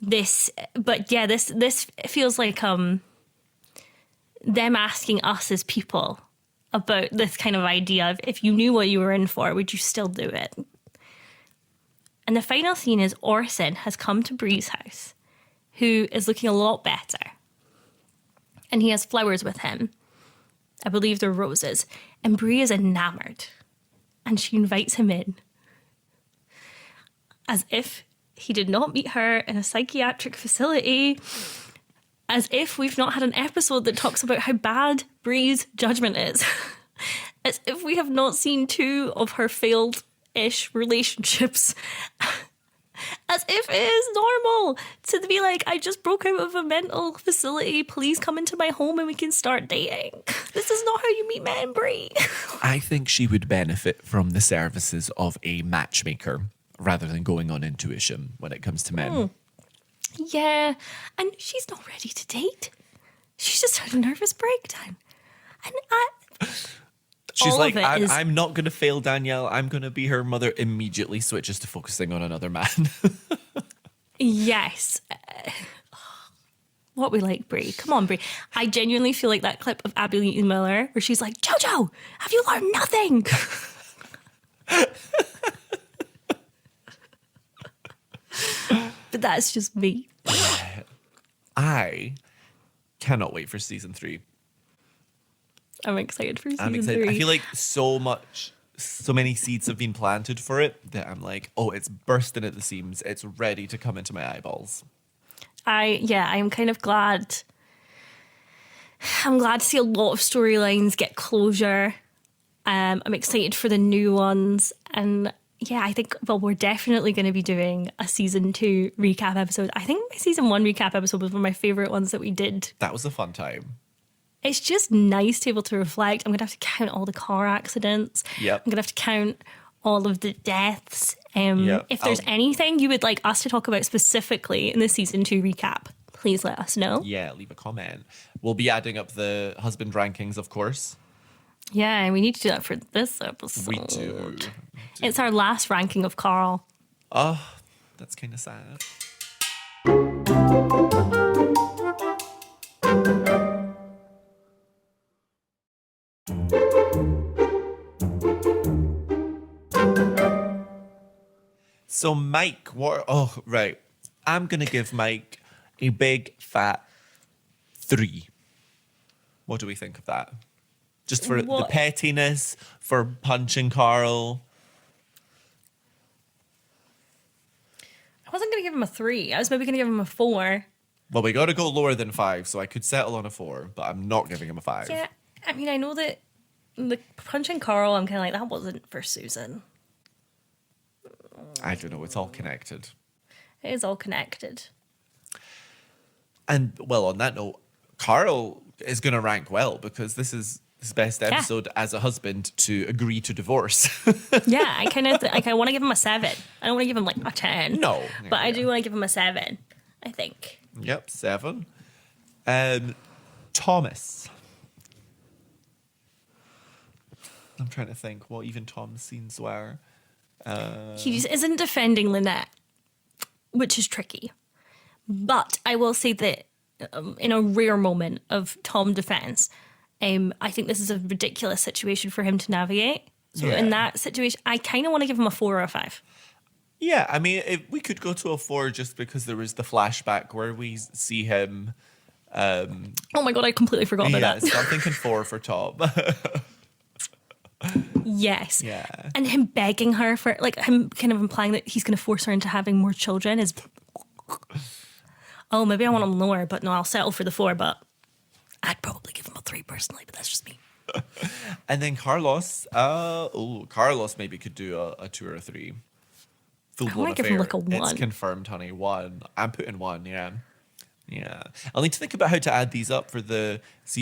This feels like them asking us as people about this kind of idea of, if you knew what you were in for, would you still do it? And the final scene is Orson has come to Bree's house, who is looking a lot better. And he has flowers with him. I believe they're roses. And Bree is enamored. And she invites him in. As if he did not meet her in a psychiatric facility. As if we've not had an episode that talks about how bad Bree's judgment is. As if we have not seen 2 of her failed-ish relationships. As if it is normal to be like, I just broke out of a mental facility. Please come into my home and we can start dating. This is not how you meet men, Bree. I think she would benefit from the services of a matchmaker rather than going on intuition when it comes to men. Yeah, and she's not ready to date. She's just had a nervous breakdown. And she's all like, of it I'm not going to fail Danielle. I'm going to be her mother. Immediately switches to focusing on another man. Yes. What we like, Brie. Come on, Brie. I genuinely feel like that clip of Abby Lee Miller where she's like, Jojo, have you learned nothing? But that's just me. I cannot wait for season 3. I'm excited for season I'm excited. 3. I feel like so many seeds have been planted for it that I'm like, oh, it's bursting at the seams. It's ready to come into my eyeballs. I'm kind of glad. I'm glad to see a lot of storylines get closure. I'm excited for the new ones. And yeah, I think, we're definitely going to be doing a season 2 recap episode. I think my season 1 recap episode was one of my favourite ones that we did. That was a fun time. It's just nice to be able to reflect. I'm going to have to count all the car accidents. Yep. I'm going to have to count all of the deaths. If there's anything you would like us to talk about specifically in the season 2 recap, please let us know. Yeah, leave a comment. We'll be adding up the husband rankings, of course. Yeah, and we need to do that for this episode. We do. It's our last ranking of Karl. Oh, that's kind of sad. So Mike, right. I'm going to give Mike a big fat 3. What do we think of that? Just for the What? pettiness, for punching Karl. I wasn't going to give him a 3. I was maybe going to give him a 4. Well, we got to go lower than 5, so I could settle on a 4, but I'm not giving him a 5. Yeah, I mean, I know that the punching Karl, I'm kind of like, that wasn't for Susan. I don't know. It's all connected. It is all connected. And, well, on that note, Karl is going to rank well because this is his best episode as a husband to agree to divorce. Yeah, I kind of I want to give him a 7. I don't want to give him like a 10. No. But I do want to give him a 7, I think. Yep, 7. Thomas. I'm trying to think what even Tom's scenes were. He just isn't defending Lynette, which is tricky. But I will say that in a rare moment of Tom defense, I think this is a ridiculous situation for him to navigate. So in that situation, I kind of want to give him a 4 or a 5. Yeah, I mean, we could go to a 4 just because there was the flashback where we see him. Oh my God, I completely forgot about that. So I'm thinking 4 for Tom. Yes. Yeah. And him begging her for, like, him kind of implying that he's going to force her into having more children is, oh, maybe I want him lower, but no, I'll settle for the 4, but I'd probably give him a 3 personally, but that's just me. And then Carlos. Carlos maybe could do a 2 or a 3. Full blown I want to give affair. him like a 1. It's confirmed, honey. 1. I'm putting 1, yeah. Yeah. I'll need to think about how to add these up for the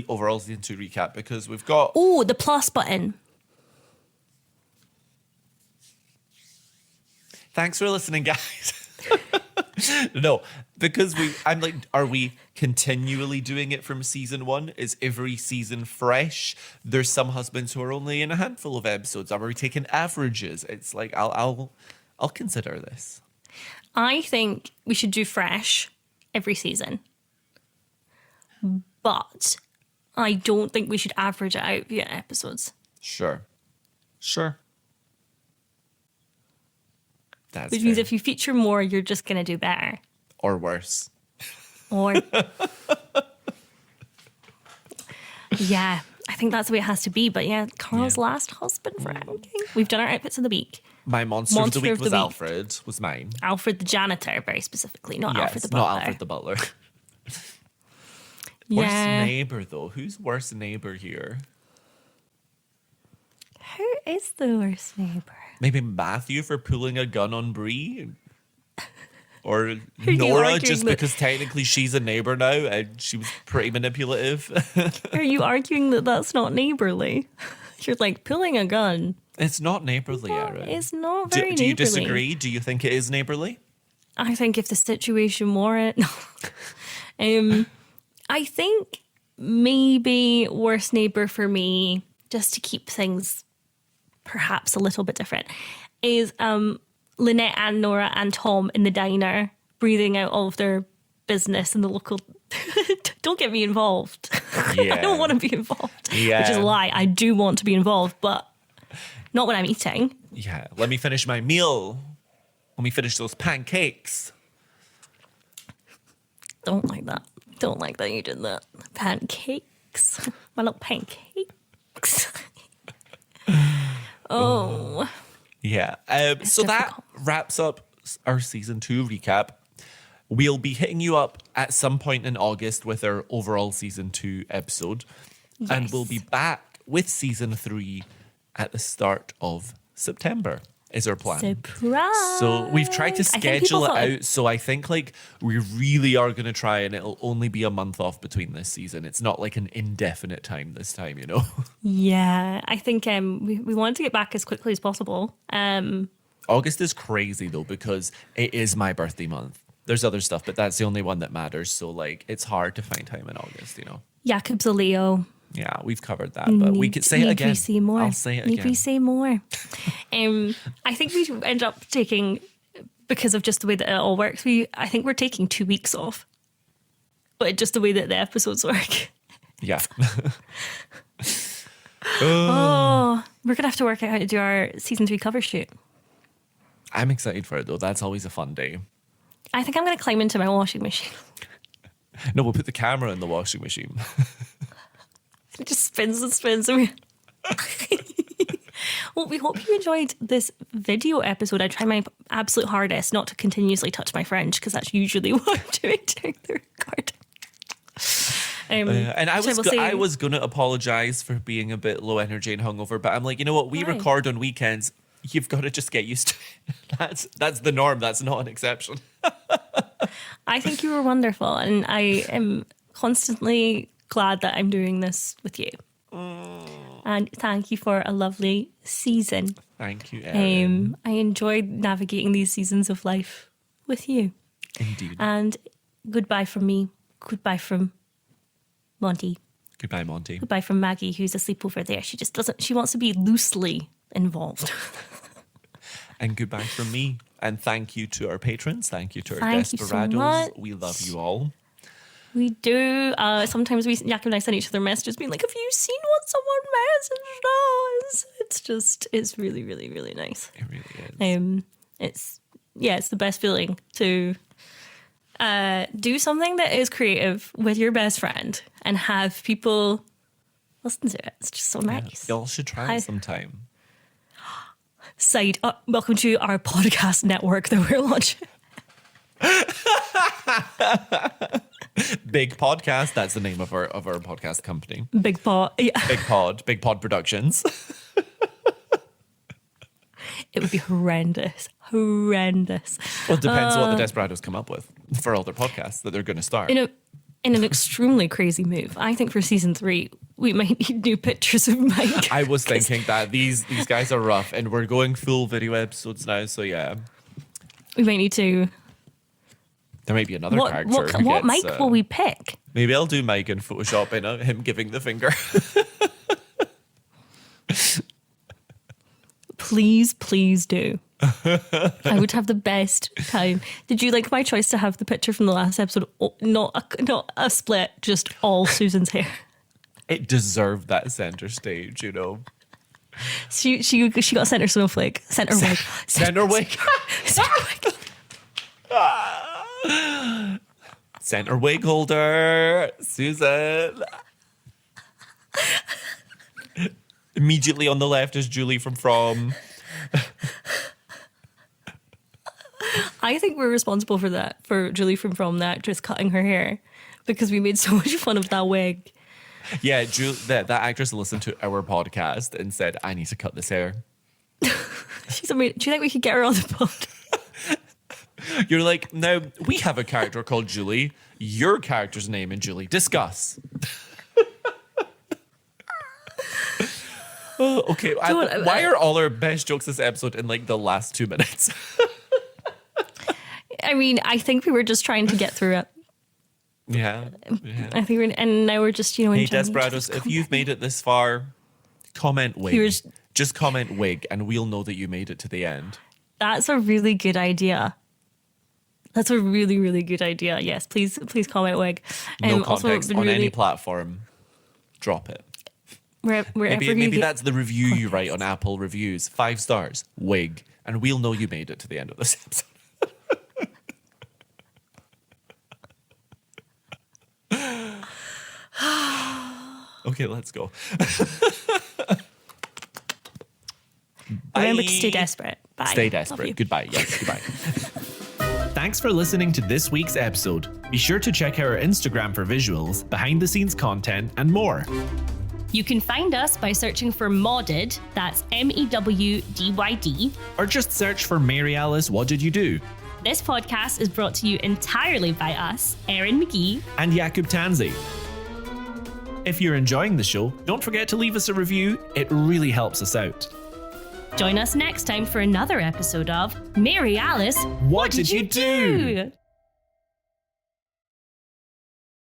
overall season 2 recap because we've got... Oh, the plus button. Thanks for listening, guys. No, because I'm like, are we continually doing it from season 1? Is every season fresh? There's some husbands who are only in a handful of episodes. Are we taking averages? It's like, I'll consider this. I think we should do fresh every season. But I don't think we should average it out via episodes. Sure. That's Which means fair. if you feature more, you're just going to do better. Or worse. Or... yeah, I think that's the way it has to be. But yeah, Karl's last husband ranking. We've done our outfits of the week. My monster of the week was week. Alfred, was mine. Alfred the janitor, very specifically, not Yes, Alfred the butler. not Alfred the butler. Yeah. Worst neighbor, though. Who's worst neighbor here? Who is the worst neighbor? Maybe Matthew for pulling a gun on Bree? Or you Nora, arguing just that- because technically she's a neighbor now and she was pretty manipulative. Are you arguing that that's not neighborly? You're like, pulling a gun. It's not neighborly, Erin. It's not very Do you neighborly. disagree? Do you think it is neighborly? I think if the situation warrant... I think maybe worst neighbor for me, just to keep things perhaps a little bit different, is Lynette and Nora and Tom in the diner breathing out all of their business in the local... Don't get me involved. Yeah. I don't want to be involved. Yeah. Which is a lie. I do want to be involved, but not when I'm eating. Yeah. Let me finish my meal. Let me finish those pancakes. Don't like that. Don't like that you did that. Pancakes. My little pancakes. Oh. Yeah. So that difficult. wraps up our season 2 recap. We'll be hitting you up at some point in August with our overall season 2 episode. Yes. And we'll be back with season 3 at the start of September, is our plan. Surprise. So we've tried to I think schedule people it thought- out. So I think like we really are going to try, and it'll only be a month off between this season. It's not like an indefinite time this time, you know? Yeah, I think we wanted to get back as quickly as possible. August is crazy though, because it is my birthday month. There's other stuff, but that's the only one that matters. So like, it's hard to find time in August, you know? Jakub's a Leo. Yeah, we've covered that, but we could say it Need again. we say more? I'll say it Need again. we say more? I think we end up taking, because of just the way that it all works, I think we're taking 2 weeks off. But just the way that the episodes work. Yeah. Oh, we're going to have to work out how to do our season 3 cover shoot. I'm excited for it though. That's always a fun day. I think I'm going to climb into my washing machine. No, we'll put the camera in the washing machine. It just spins and spins. Well, we hope you enjoyed this video episode. I try my absolute hardest not to continuously touch my French, because that's usually what I'm doing during the recording. And I was going to apologise for being a bit low energy and hungover, but I'm like, you know what? We record on weekends. You've got to just get used to it. That's the norm. That's not an exception. I think you were wonderful, and I am constantly glad that I'm doing this with you. And thank you for a lovely season. Thank you, Erin. I enjoyed navigating these seasons of life with you. Indeed. And goodbye from me. Goodbye from Monty. Goodbye, Monty. Goodbye from Maggie, who's asleep over there. She just doesn't, she wants to be loosely involved. And goodbye from me. And thank you to our patrons. Thank you to our Thank you desperados. so much. We love you all. We do. Sometimes Jakub and I send each other messages being like, have you seen what someone messaged us? It's really, really, really nice. It really is. It's the best feeling to do something that is creative with your best friend and have people listen to it. It's just so nice. Y'all should try it sometime. Welcome to our podcast network that we're launching. Big Podcast, that's the name of our podcast company. Big Pod. Yeah. Big Pod Productions. It would be horrendous. Well, it depends on what the Desperados come up with for all their podcasts that they're going to start. In an extremely crazy move, I think for season 3, we might need new pictures of Mike. I was thinking that these guys are rough, and we're going full video episodes now, so yeah. We might need to... There might be another character. What Mike will we pick? Maybe I'll do Mike in Photoshop and him giving the finger. Please do. I would have the best time. Did you like my choice to have the picture from the last episode? Not a split, just all Susan's hair. It deserved that center stage, you know. She got center snowflake, center wig. Center wig. Center wig holder, Susan. Immediately on the left is Julie from. I think we're responsible for that, for Julie from the actress cutting her hair, because we made so much fun of that wig. Yeah, that actress listened to our podcast and said, I need to cut this hair. She's amazing. Do you think we could get her on the pod? You're like, no, we have a character called Julie. Your character's name in Julie. Discuss. Okay, why are all our best jokes this episode in like the last 2 minutes? I mean, I think we were just trying to get through it. Yeah. I think and now we're just, Hey, Desperados, if you've made it this far, comment wig. Just comment wig, and we'll know that you made it to the end. That's a really good idea. That's a really, really good idea. Yes, please comment wig. No context on any platform. Drop it. Maybe that's the review you write on Apple Reviews. 5 stars, wig, and we'll know you made it to the end of this episode. Okay, let's go. Remember to stay desperate. Bye. Stay desperate. Goodbye. Yes, goodbye. Thanks for listening to this week's episode. Be sure to check out our Instagram for visuals, behind-the-scenes content, and more. You can find us by searching for Modded, that's MEWDYD. Or just search for Mary Alice, What Did You Do? This podcast is brought to you entirely by us, Erin McGee and Jakub Tanzi. If you're enjoying the show, don't forget to leave us a review. It really helps us out. Join us next time for another episode of Mary Alice, What Did You Do?